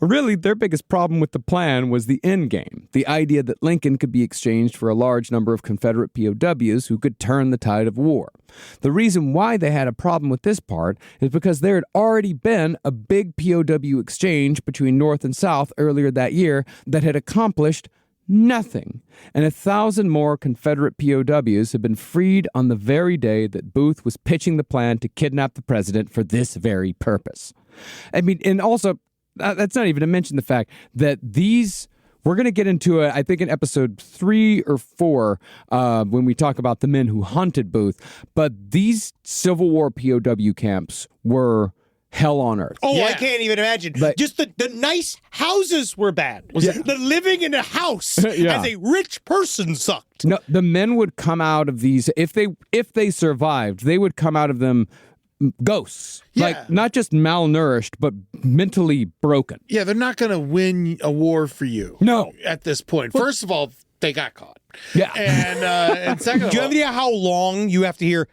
Really, their biggest problem with the plan was the end game, the idea that Lincoln could be exchanged for a large number of Confederate POWs who could turn the tide of war. The reason why they had a problem with this part is because there had already been a big POW exchange between North and South earlier that year that had accomplished nothing, and 1,000 more Confederate POWs had been freed on the very day that Booth was pitching the plan to kidnap the president for this very purpose. I mean, and also, that's not even to mention the fact that we're going to get into it, I think, in episode 3 or 4 when we talk about the men who hunted Booth, but these Civil War POW camps were hell on earth. Oh, Yeah. I can't even imagine. But- Just the nice houses were bad. The living in a house Yeah. as a rich person sucked. No, the men would come out of these if they survived, they would come out of them ghosts. Yeah. Like not just malnourished, but mentally broken. Yeah, they're not going to win a war for you. No. At this point. First of all, they got caught. Yeah. And second of Do you all, have any idea how long you have to hear?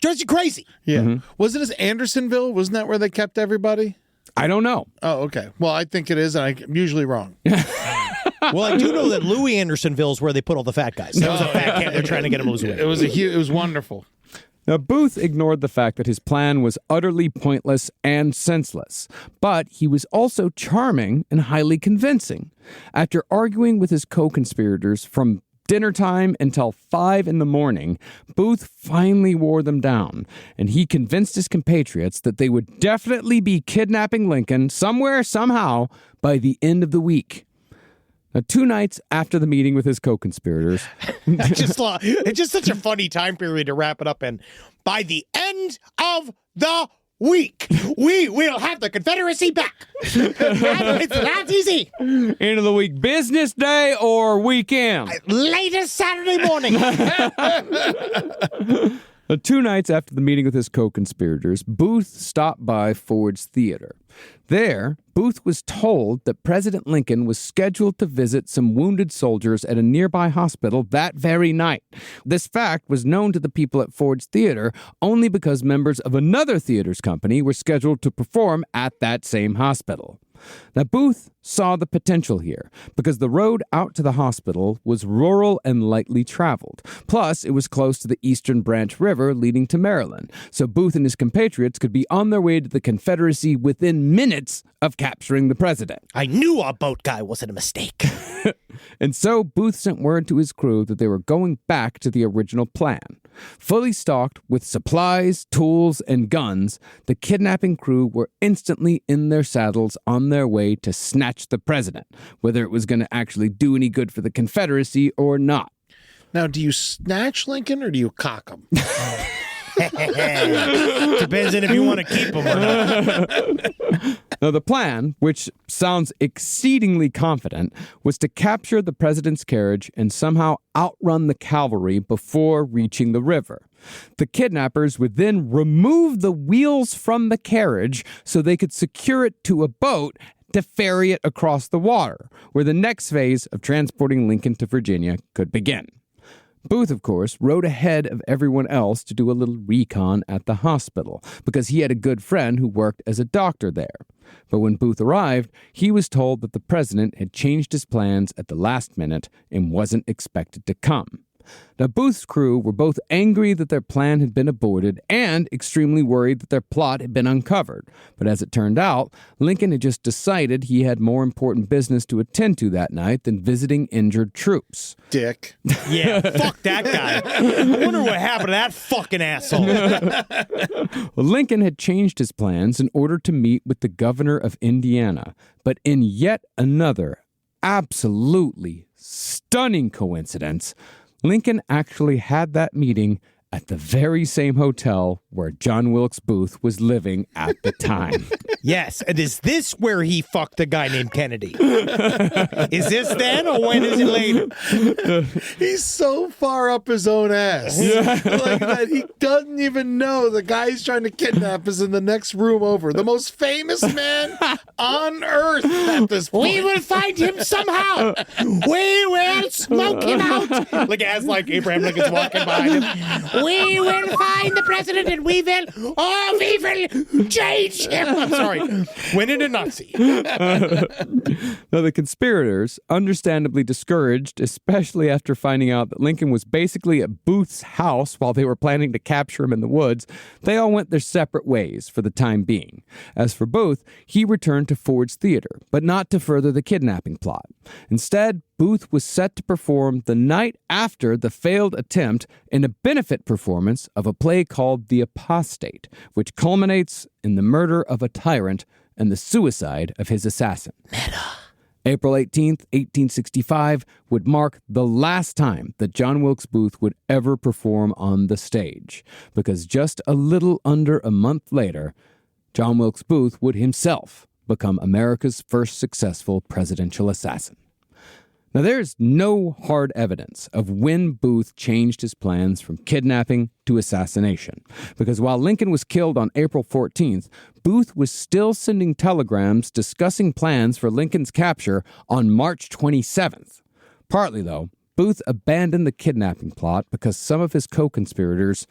Drives you crazy. yeah. Wasn't it Andersonville? Wasn't that where they kept everybody? I don't know. Oh, okay. Well, I think it is, and I'm usually wrong. Well, I do know that Louis Andersonville is where they put all the fat guys. That was a fat camp. They're trying to get him to lose weight. It was wonderful. Now, Booth ignored the fact that his plan was utterly pointless and senseless, but he was also charming and highly convincing. After arguing with his co-conspirators from dinner time until 5 a.m, Booth finally wore them down, and he convinced his compatriots that they would definitely be kidnapping Lincoln somewhere, somehow, by the end of the week. Now, 2 nights after the meeting with his co-conspirators, It's just such a funny time period to wrap it up in. By the end of the week, we will have the Confederacy back. It's that easy. end of the week, business day or weekend? Latest Saturday morning. 2 nights after the meeting with his co-conspirators, Booth stopped by Ford's Theater. There, Booth was told that President Lincoln was scheduled to visit some wounded soldiers at a nearby hospital that very night. This fact was known to the people at Ford's Theater only because members of another theater's company were scheduled to perform at that same hospital. Now, Booth saw the potential here because the road out to the hospital was rural and lightly traveled. Plus, it was close to the Eastern Branch River leading to Maryland, so Booth and his compatriots could be on their way to the Confederacy within minutes of capturing the president. I knew our boat guy wasn't a mistake. And so Booth sent word to his crew that they were going back to the original plan. Fully stocked with supplies, tools, and guns, the kidnapping crew were instantly in their saddles on their way to snatch the president, whether it was going to actually do any good for the Confederacy or not. Now, do you snatch Lincoln or do you cock him? Depends on if you want to keep him or not. Now, the plan, which sounds exceedingly confident, was to capture the president's carriage and somehow outrun the cavalry before reaching the river. The kidnappers would then remove the wheels from the carriage so they could secure it to a boat to ferry it across the water, where the next phase of transporting Lincoln to Virginia could begin. Booth, of course, rode ahead of everyone else to do a little recon at the hospital because he had a good friend who worked as a doctor there. But when Booth arrived, he was told that the president had changed his plans at the last minute and wasn't expected to come. Now, Booth's crew were both angry that their plan had been aborted and extremely worried that their plot had been uncovered. But as it turned out, Lincoln had just decided he had more important business to attend to that night than visiting injured troops. Dick. Yeah, fuck that guy. I wonder what happened to that fucking asshole. Well, Lincoln had changed his plans in order to meet with the governor of Indiana, but in yet another absolutely stunning coincidence, Lincoln actually had that meeting at the very same hotel where John Wilkes Booth was living at the time. Yes, and is this where he fucked a guy named Kennedy? Is this then, or when is it later? He's so far up his own ass. Like that he doesn't even know the guy he's trying to kidnap is in the next room over. The most famous man on earth at this point. We will find him somehow. We will smoke him out. Like as like Abraham Lincoln's walking behind him. We will find the president and we will change him. I'm sorry. Went into Nazi. Now, the conspirators, understandably discouraged, especially after finding out that Lincoln was basically at Booth's house while they were planning to capture him in the woods, they all went their separate ways for the time being. As for Booth, he returned to Ford's Theater, but not to further the kidnapping plot. Instead, Booth was set to perform the night after the failed attempt in a benefit performance of a play called The Apostate, which culminates in the murder of a tyrant and the suicide of his assassin. April 18th, 1865 would mark the last time that John Wilkes Booth would ever perform on the stage, because just a little under a month later, John Wilkes Booth would himself become America's first successful presidential assassin. Now, there's no hard evidence of when Booth changed his plans from kidnapping to assassination, because while Lincoln was killed on April 14th, Booth was still sending telegrams discussing plans for Lincoln's capture on March 27th. Partly, though, Booth abandoned the kidnapping plot because some of his co-conspirators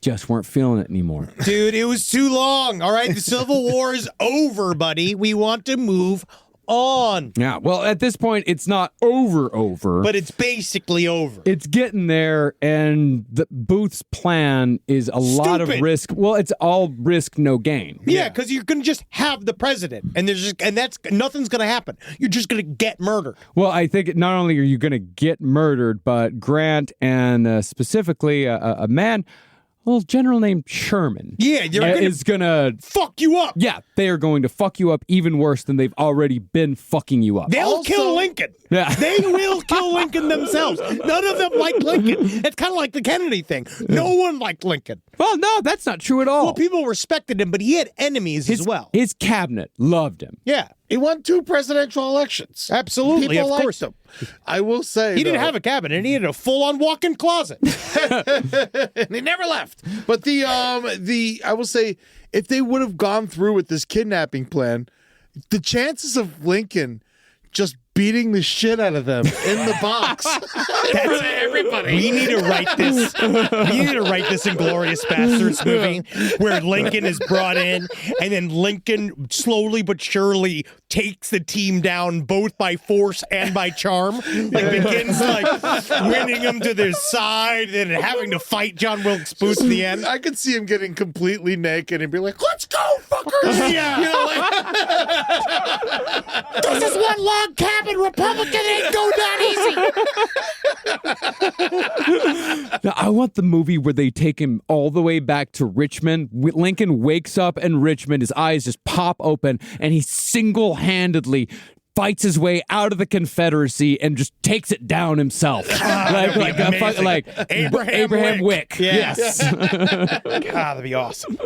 just weren't feeling it anymore. Dude, it was too long, all right? The Civil War is over, buddy. We want to move on. Yeah, well, at this point, it's not over. But it's basically over. It's getting there, and Booth's plan is a lot of risk. Well, it's all risk, no gain. Yeah, because you're going to just have the president, and nothing's going to happen. You're just going to get murdered. Well, I think not only are you going to get murdered, but Grant and specifically a man, a little general named Sherman. Yeah, is gonna fuck you up. Yeah, they are going to fuck you up even worse than they've already been fucking you up. They'll kill Lincoln. Yeah. They will kill Lincoln themselves. None of them like Lincoln. It's kind of like the Kennedy thing. No one liked Lincoln. Well, no, that's not true at all. Well, people respected him, but he had enemies as well. His cabinet loved him. Yeah. He won 2 presidential elections. Absolutely, People of course. liked him. I will say he didn't have a cabinet. He had a full-on walk-in closet. And he never left. But I will say, if they would have gone through with this kidnapping plan, the chances of Lincoln just beating the shit out of them in the box. That's everybody. We need to write this. We need to write this Inglourious Bastards movie where Lincoln is brought in, and then Lincoln slowly but surely takes the team down both by force and by charm. Like begins winning them to their side and having to fight John Wilkes Booth in the end. I could see him getting completely naked and be like, "Let's go, fuckers!" Yeah. You know, this is one log cabin. Republican ain't go that easy. Now, I want the movie where they take him all the way back to Richmond. Lincoln wakes up in Richmond, his eyes just pop open, and he single-handedly fights his way out of the Confederacy and just takes it down himself. like Abraham Wick. Yeah. Yes. God, that'd be awesome.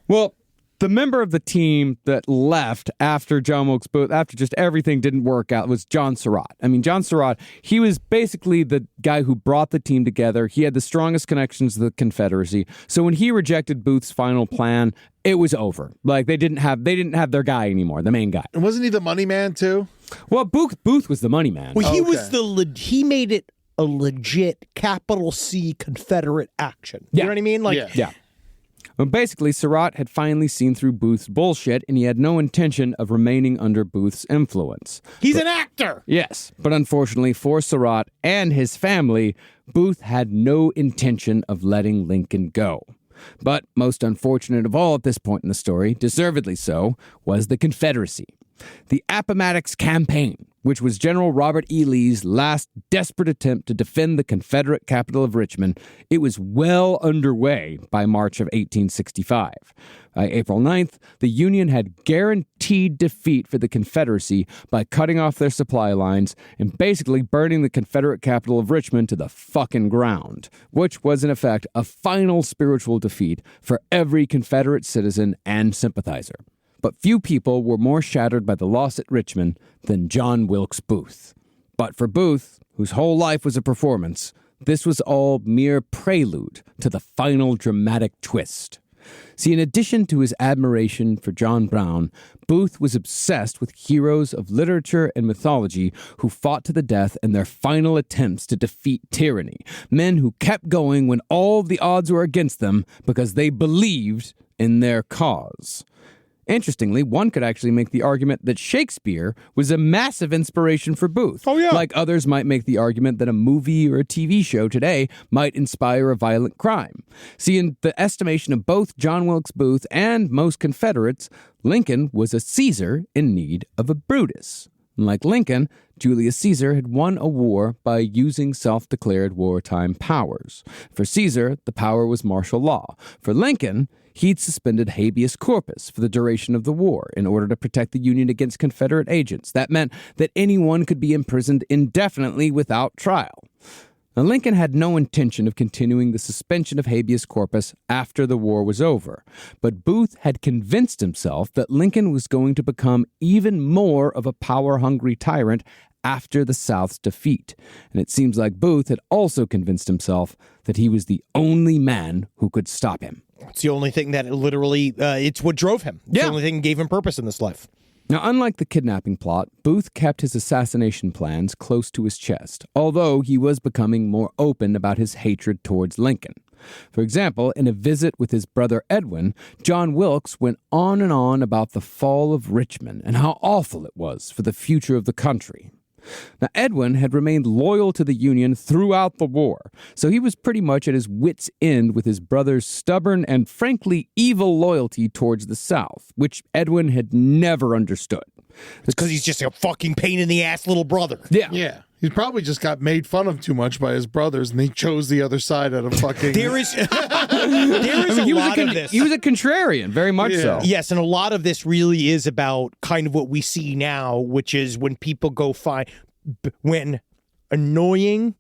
Well, the member of the team that left after John Wilkes Booth, after just everything didn't work out, was John Surratt. I mean, John Surratt, he was basically the guy who brought the team together. He had the strongest connections to the Confederacy. So when he rejected Booth's final plan, it was over. Like they didn't have their guy anymore, the main guy. And wasn't he the money man too? Well, Booth was the money man. Well, he was he made it a legit capital C Confederate action. You know what I mean? Yeah. Well, basically, Surratt had finally seen through Booth's bullshit, and he had no intention of remaining under Booth's influence. He's an actor! Yes, but unfortunately for Surratt and his family, Booth had no intention of letting Lincoln go. But most unfortunate of all at this point in the story, deservedly so, was the Confederacy. The Appomattox Campaign, which was General Robert E. Lee's last desperate attempt to defend the Confederate capital of Richmond, it was well underway by March of 1865. By April 9th, the Union had guaranteed defeat for the Confederacy by cutting off their supply lines and basically burning the Confederate capital of Richmond to the fucking ground, which was in effect a final spiritual defeat for every Confederate citizen and sympathizer. But few people were more shattered by the loss at Richmond than John Wilkes Booth. But for Booth, whose whole life was a performance, this was all mere prelude to the final dramatic twist. See, in addition to his admiration for John Brown, Booth was obsessed with heroes of literature and mythology who fought to the death in their final attempts to defeat tyranny, men who kept going when all the odds were against them because they believed in their cause. Interestingly, one could actually make the argument that Shakespeare was a massive inspiration for Booth. Oh, yeah. Like others might make the argument that a movie or a TV show today might inspire a violent crime. See, in the estimation of both John Wilkes Booth and most Confederates, Lincoln was a Caesar in need of a Brutus. Like Lincoln, Julius Caesar had won a war by using self-declared wartime powers. For Caesar, the power was martial law. For Lincoln, he'd suspended habeas corpus for the duration of the war in order to protect the Union against Confederate agents. That meant that anyone could be imprisoned indefinitely without trial. Now, Lincoln had no intention of continuing the suspension of habeas corpus after the war was over, but Booth had convinced himself that Lincoln was going to become even more of a power-hungry tyrant after the South's defeat. And it seems like Booth had also convinced himself that he was the only man who could stop him. It's the only thing that literally, it's what drove him. It's the only thing that gave him purpose in this life. Now, unlike the kidnapping plot, Booth kept his assassination plans close to his chest, although he was becoming more open about his hatred towards Lincoln. For example, in a visit with his brother Edwin, John Wilkes went on and on about the fall of Richmond and how awful it was for the future of the country. Now, Edwin had remained loyal to the Union throughout the war, so he was pretty much at his wit's end with his brother's stubborn and frankly evil loyalty towards the South, which Edwin had never understood. It's because he's just a fucking pain-in-the-ass little brother. Yeah. He probably just got made fun of too much by his brothers, and he chose the other side out of fucking... There is a lot of this. He was a contrarian, very much so. Yes, and a lot of this really is about kind of what we see now, which is when people go when annoying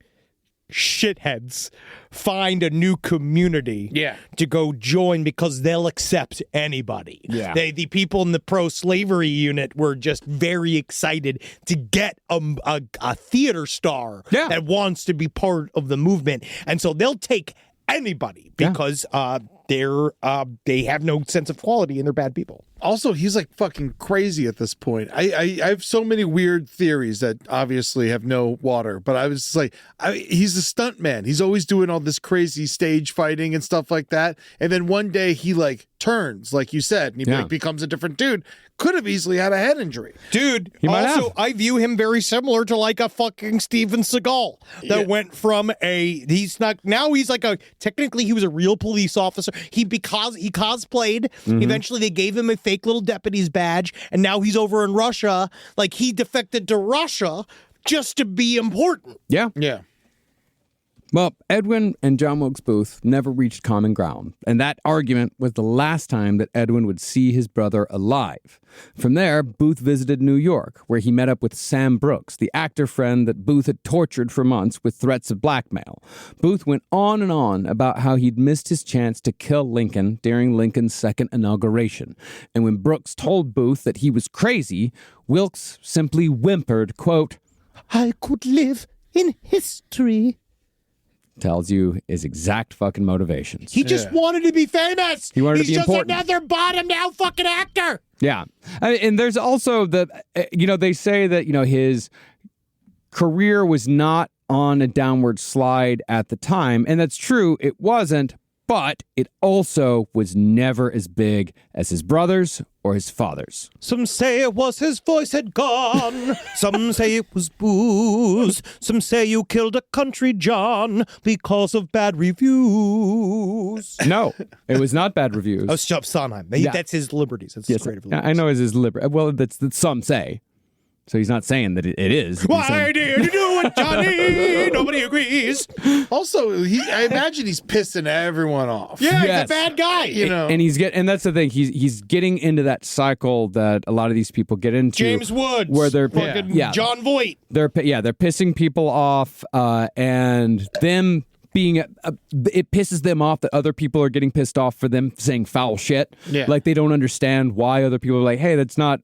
shitheads find a new community to go join because they'll accept anybody. Yeah. The people in the pro-slavery unit were just very excited to get a theater star that wants to be part of the movement. And so they'll take anybody because they have no sense of quality and they're bad people. Also, he's like fucking crazy at this point. I have so many weird theories that obviously have no water, but I was just like, he's a stunt man. He's always doing all this crazy stage fighting and stuff like that. And then one day he like turns, like you said, and he like becomes a different dude. Could have easily had a head injury. Dude, I view him very similar to like a fucking Steven Seagal that went from he's technically he was a real police officer. He cosplayed. Eventually they gave him a fake little deputy's badge, and now he's over in Russia. Like he defected to Russia just to be important. Yeah. Well, Edwin and John Wilkes Booth never reached common ground, and that argument was the last time that Edwin would see his brother alive. From there, Booth visited New York, where he met up with Sam Brooks, the actor friend that Booth had tortured for months with threats of blackmail. Booth went on and on about how he'd missed his chance to kill Lincoln during Lincoln's second inauguration. And when Brooks told Booth that he was crazy, Wilkes simply whimpered, quote, "I could live in history." Tells you his exact fucking motivations. He just wanted to be famous. He wanted to be important. He's just another bottomed out fucking actor. Yeah. And there's also they say that, his career was not on a downward slide at the time. And that's true. It wasn't. But it also was never as big as his brothers or his father's. Some say it was his voice had gone. Some say it was booze. Some say you killed a country John because of bad reviews. No, it was not bad reviews. Oh, Sondheim. That's his liberties. That's his creative liberties. I know it's his liberty. Well, that's some say. So he's not saying that it is. Why did you do it, Johnny? Nobody agrees. Also, I imagine he's pissing everyone off. Yeah, he's a bad guy. And that's the thing. He's getting into that cycle that a lot of these people get into. James Woods, where they're John Voight. They're pissing people off, and them being it pisses them off that other people are getting pissed off for them saying foul shit. Yeah. Like they don't understand why other people are like, hey, that's not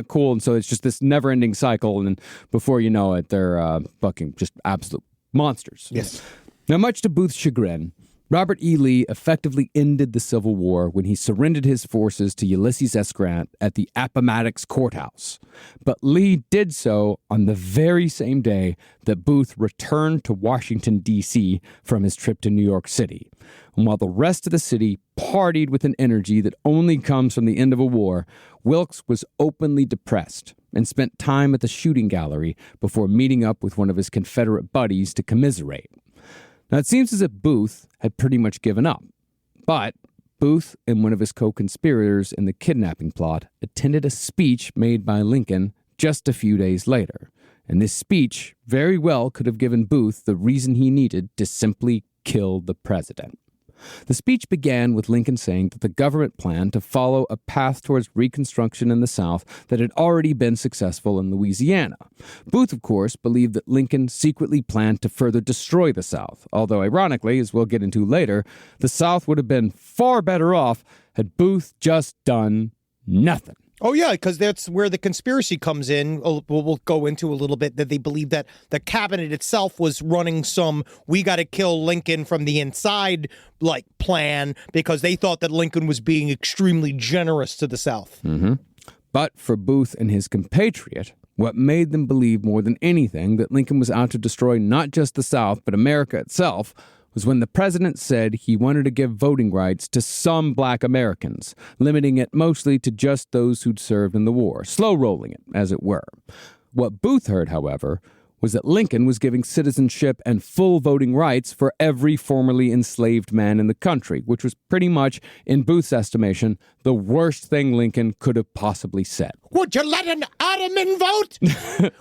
cool. And so it's just this never ending cycle. And then before you know it, they're fucking just absolute monsters. Yes. Now, much to Booth's chagrin, Robert E. Lee effectively ended the Civil War when he surrendered his forces to Ulysses S. Grant at the Appomattox Courthouse. But Lee did so on the very same day that Booth returned to Washington, D.C. from his trip to New York City. And while the rest of the city partied with an energy that only comes from the end of a war, Wilkes was openly depressed and spent time at the shooting gallery before meeting up with one of his Confederate buddies to commiserate. Now, it seems as if Booth had pretty much given up, but Booth and one of his co-conspirators in the kidnapping plot attended a speech made by Lincoln just a few days later, and this speech very well could have given Booth the reason he needed to simply kill the president. The speech began with Lincoln saying that the government planned to follow a path towards Reconstruction in the South that had already been successful in Louisiana. Booth, of course, believed that Lincoln secretly planned to further destroy the South, although ironically, as we'll get into later, the South would have been far better off had Booth just done nothing. Oh, yeah, because that's where the conspiracy comes in. We'll go into a little bit that they believe that the cabinet itself was running some we got to kill Lincoln from the inside plan because they thought that Lincoln was being extremely generous to the South. Mm-hmm. But for Booth and his compatriot, what made them believe more than anything that Lincoln was out to destroy not just the South, but America itself, was when the president said he wanted to give voting rights to some black Americans, limiting it mostly to just those who'd served in the war, slow-rolling it, as it were. What Booth heard, however, was that Lincoln was giving citizenship and full voting rights for every formerly enslaved man in the country, which was pretty much, in Booth's estimation, the worst thing Lincoln could have possibly said. Would you let an Ottoman vote?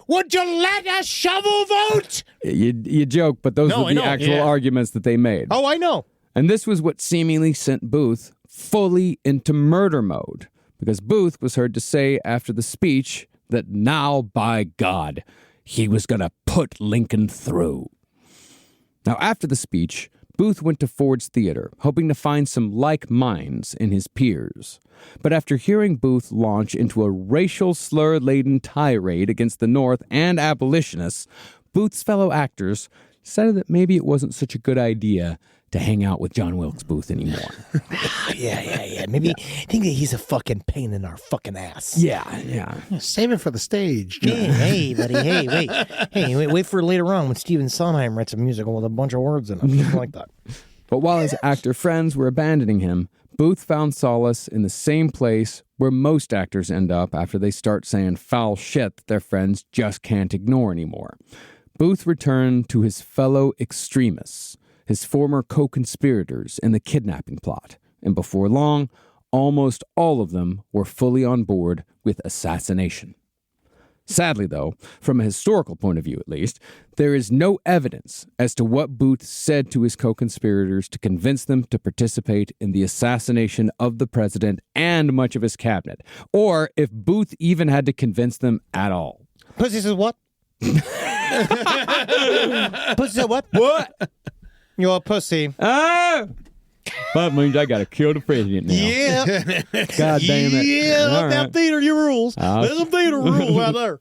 Would you let a shovel vote? You joke, but those were the actual arguments that they made. Oh, I know. And this was what seemingly sent Booth fully into murder mode, because Booth was heard to say after the speech that now, by God, he was going to put Lincoln through. Now, after the speech, Booth went to Ford's Theater, hoping to find some like minds in his peers. But after hearing Booth launch into a racial slur-laden tirade against the North and abolitionists, Booth's fellow actors decided that maybe it wasn't such a good idea to hang out with John Wilkes Booth anymore. Yeah. Maybe I think that he's a fucking pain in our fucking ass. Yeah. Save it for the stage, John. Hey, buddy. Wait for later on when Stephen Sondheim writes a musical with a bunch of words in it. Something like that. But while his actor friends were abandoning him, Booth found solace in the same place where most actors end up after they start saying foul shit that their friends just can't ignore anymore. Booth returned to his fellow extremists, his former co-conspirators in the kidnapping plot, and before long, almost all of them were fully on board with Assassination. Sadly, though, from a historical point of view at least, there is no evidence as to what Booth said to his co-conspirators to convince them to participate in the assassination of the president and much of his cabinet, or if Booth even had to convince them at all. Pussy says what? Pussy said what? What? You're a pussy. Ah! That means I gotta kill the president now. Yeah. God damn it. Yeah, All that right. theater, your rules. There's some theater rules out there.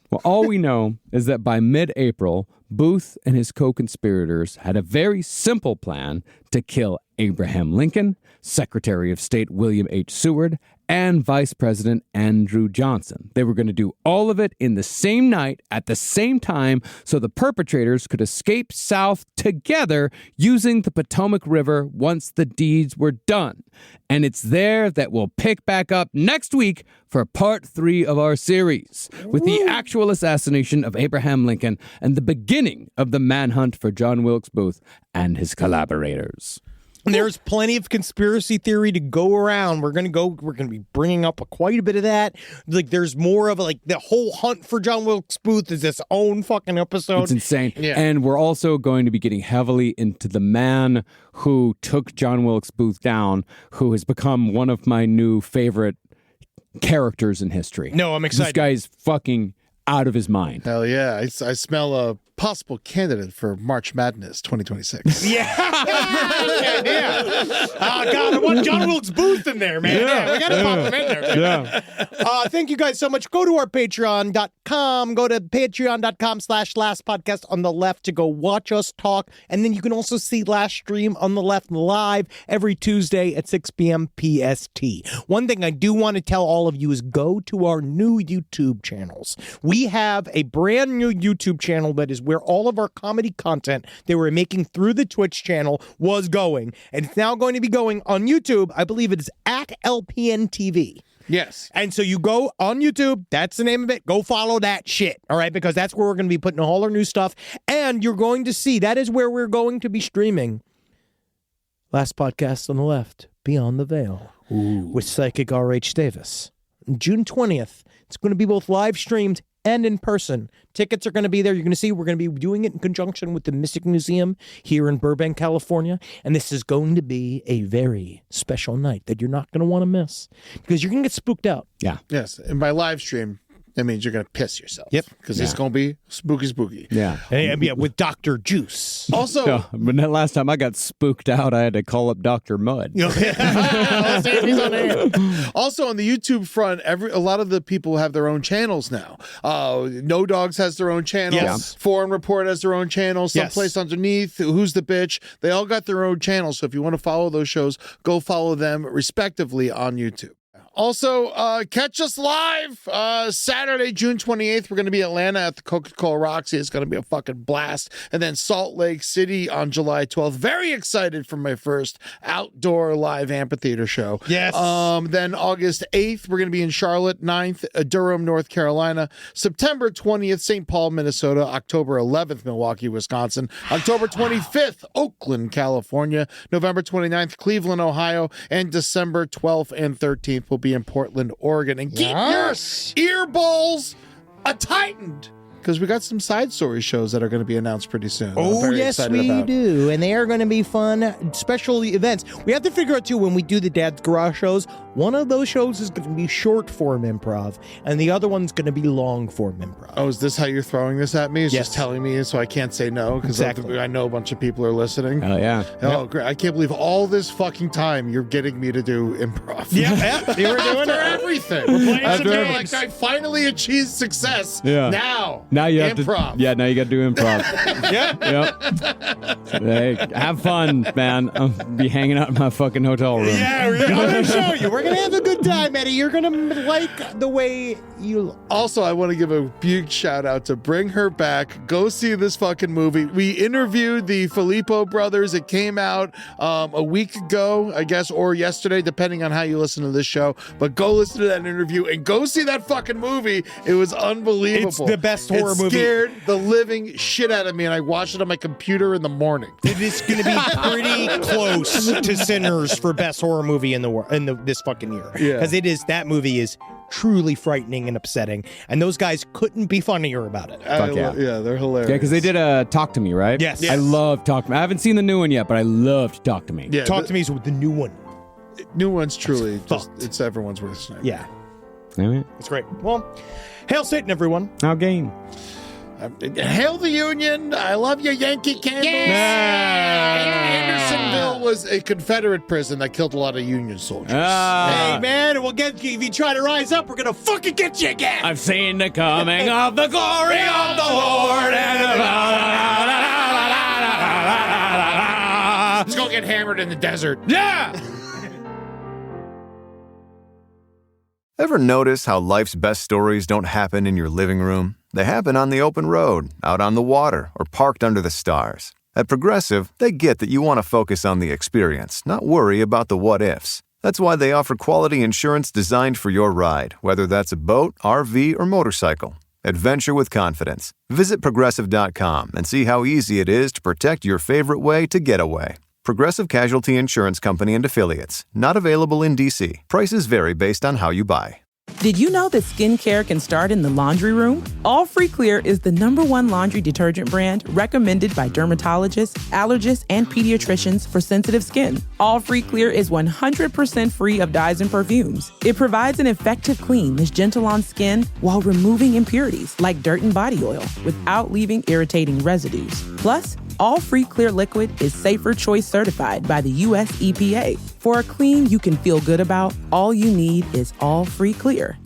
Well, all we know is that by mid-April, Booth and his co-conspirators had a very simple plan to kill Abraham Lincoln, Secretary of State William H. Seward, and Vice President Andrew Johnson. They were going to do all of it in the same night at the same time so the perpetrators could escape south together using the Potomac River once the deeds were done. And it's there that we'll pick back up next week for part 3 of our series, with the actual assassination of Abraham Lincoln and the beginning of the manhunt for John Wilkes Booth and his collaborators. There's plenty of conspiracy theory to go around. We're going to be bringing up quite a bit of that. Like, there's more of the whole hunt for John Wilkes Booth is its own fucking episode. It's insane. Yeah. And we're also going to be getting heavily into the man who took John Wilkes Booth down, who has become one of my new favorite characters in history. No, I'm excited. This guy is fucking out of his mind. Hell yeah. I smell a possible candidate for March Madness 2026. Yeah. Oh, God, I want John Wilkes Booth in there, man. Yeah, we got to pop him in there. Yeah. Thank you guys so much. Go to our patreon.com. Go to patreon.com/lastpodcast on the left to go watch us talk. And then you can also see Last Stream on the left live every Tuesday at 6 p.m. PST. One thing I do want to tell all of you is go to our new YouTube channels. We have a brand new YouTube channel that is where all of our comedy content they were making through the Twitch channel was going. And it's now going to be going on YouTube. I believe it is at LPN TV. Yes. And so you go on YouTube, that's the name of it. Go follow that shit, all right? Because that's where we're going to be putting all our new stuff. And you're going to see, that is where we're going to be streaming Last Podcast on the Left, Beyond the Veil, with Psychic R.H. Davis. June 20th, it's going to be both live streamed and in person. Tickets are going to be there. You're going to see we're going to be doing it in conjunction with the Mystic Museum here in Burbank, California. And this is going to be a very special night that you're not going to want to miss because you're going to get spooked out. Yeah. Yes. And by live stream, that means you're going to piss yourself. Yep. Because it's going to be spooky. Yeah. And with Dr. Juice. Also, No, but that last time I got spooked out, I had to call up Dr. Mud. Also on the YouTube front, a lot of the people have their own channels now. No Dogs has their own channel. Yes. Foreign Report has their own channel. Someplace Yes. Underneath, Who's the Bitch? They all got their own channels. So if you want to follow those shows, go follow them respectively on YouTube. Also, catch us live Saturday, June 28th. We're going to be in Atlanta at the Coca-Cola Roxy. It's going to be a fucking blast. And then Salt Lake City on July 12th. Very excited for my first outdoor live amphitheater show. Yes. Then August 8th, we're going to be in Charlotte, 9th, Durham, North Carolina. September 20th, St. Paul, Minnesota. October 11th, Milwaukee, Wisconsin. October 25th, Oakland, California. November 29th, Cleveland, Ohio. And December 12th and 13th will be in Portland, Oregon. And keep your earballs tightened because we got some side story shows that are going to be announced pretty soon. Oh, yes, we do. And they are going to be fun, special events. We have to figure out, too, when we do the Dad's Garage shows, one of those shows is going to be short form improv, and the other one's going to be long form improv. Oh, is this how you're throwing this at me? It's Yes. just telling me so I can't say no because Exactly. I know a bunch of people are listening. Oh, yeah. Oh, great. I can't believe all this fucking time you're getting me to do improv. Yeah, you were doing After it. everything. We're playing After some games. I finally achieved success. Yeah. Now you have improv. to. Yeah, now you got to do improv. Yeah. Yep. Hey, have fun, man. I'll be hanging out in my fucking hotel room. Yeah, we're going to show you. We're going to have a good time, Eddie. You're going to like the way you look. Also, I want to give a big shout out to Bring Her Back. Go see this fucking movie. We interviewed the Filippo brothers. It came out a week ago, I guess, or yesterday, depending on how you listen to this show. But go listen to that interview and go see that fucking movie. It was unbelievable. It's the best horror movie. It scared the living shit out of me, and I watched it on my computer in the morning. It is going to be pretty close to Sinners for best horror movie in this fucking year. Yeah. Because that movie is truly frightening and upsetting, and those guys couldn't be funnier about it. Yeah, they're hilarious. because they did Talk to Me, right? Yes. I love Talk to Me. I haven't seen the new one yet, but I loved Talk to Me. Yeah, Talk to Me is the new one. New one's truly just, fucked. it's everyone's worst nightmare. Yeah, All right. it's great. Well, hail Satan, everyone. Now game. Hail the Union. I love you, Yankee Candles. Andersonville was a Confederate prison that killed a lot of Union soldiers. Hey, man, we'll get you. If you try to rise up, we're going to fucking get you again. I've seen the coming of the glory of the Lord. Let's go get hammered in the desert. Yeah! Ever notice how life's best stories don't happen in your living room? They happen on the open road, out on the water, or parked under the stars. At Progressive, they get that you want to focus on the experience, not worry about the what-ifs. That's why they offer quality insurance designed for your ride, whether that's a boat, RV, or motorcycle. Adventure with confidence. Visit Progressive.com and see how easy it is to protect your favorite way to get away. Progressive Casualty Insurance Company and Affiliates. Not available in D.C. Prices vary based on how you buy. Did you know that skincare can start in the laundry room? All Free Clear is the #1 laundry detergent brand recommended by dermatologists, allergists, and pediatricians for sensitive skin. All Free Clear is 100% free of dyes and perfumes. It provides an effective clean that's gentle on skin while removing impurities like dirt and body oil without leaving irritating residues. Plus, All Free Clear Liquid is Safer Choice certified by the U.S. EPA. For a clean you can feel good about, all you need is All Free Clear.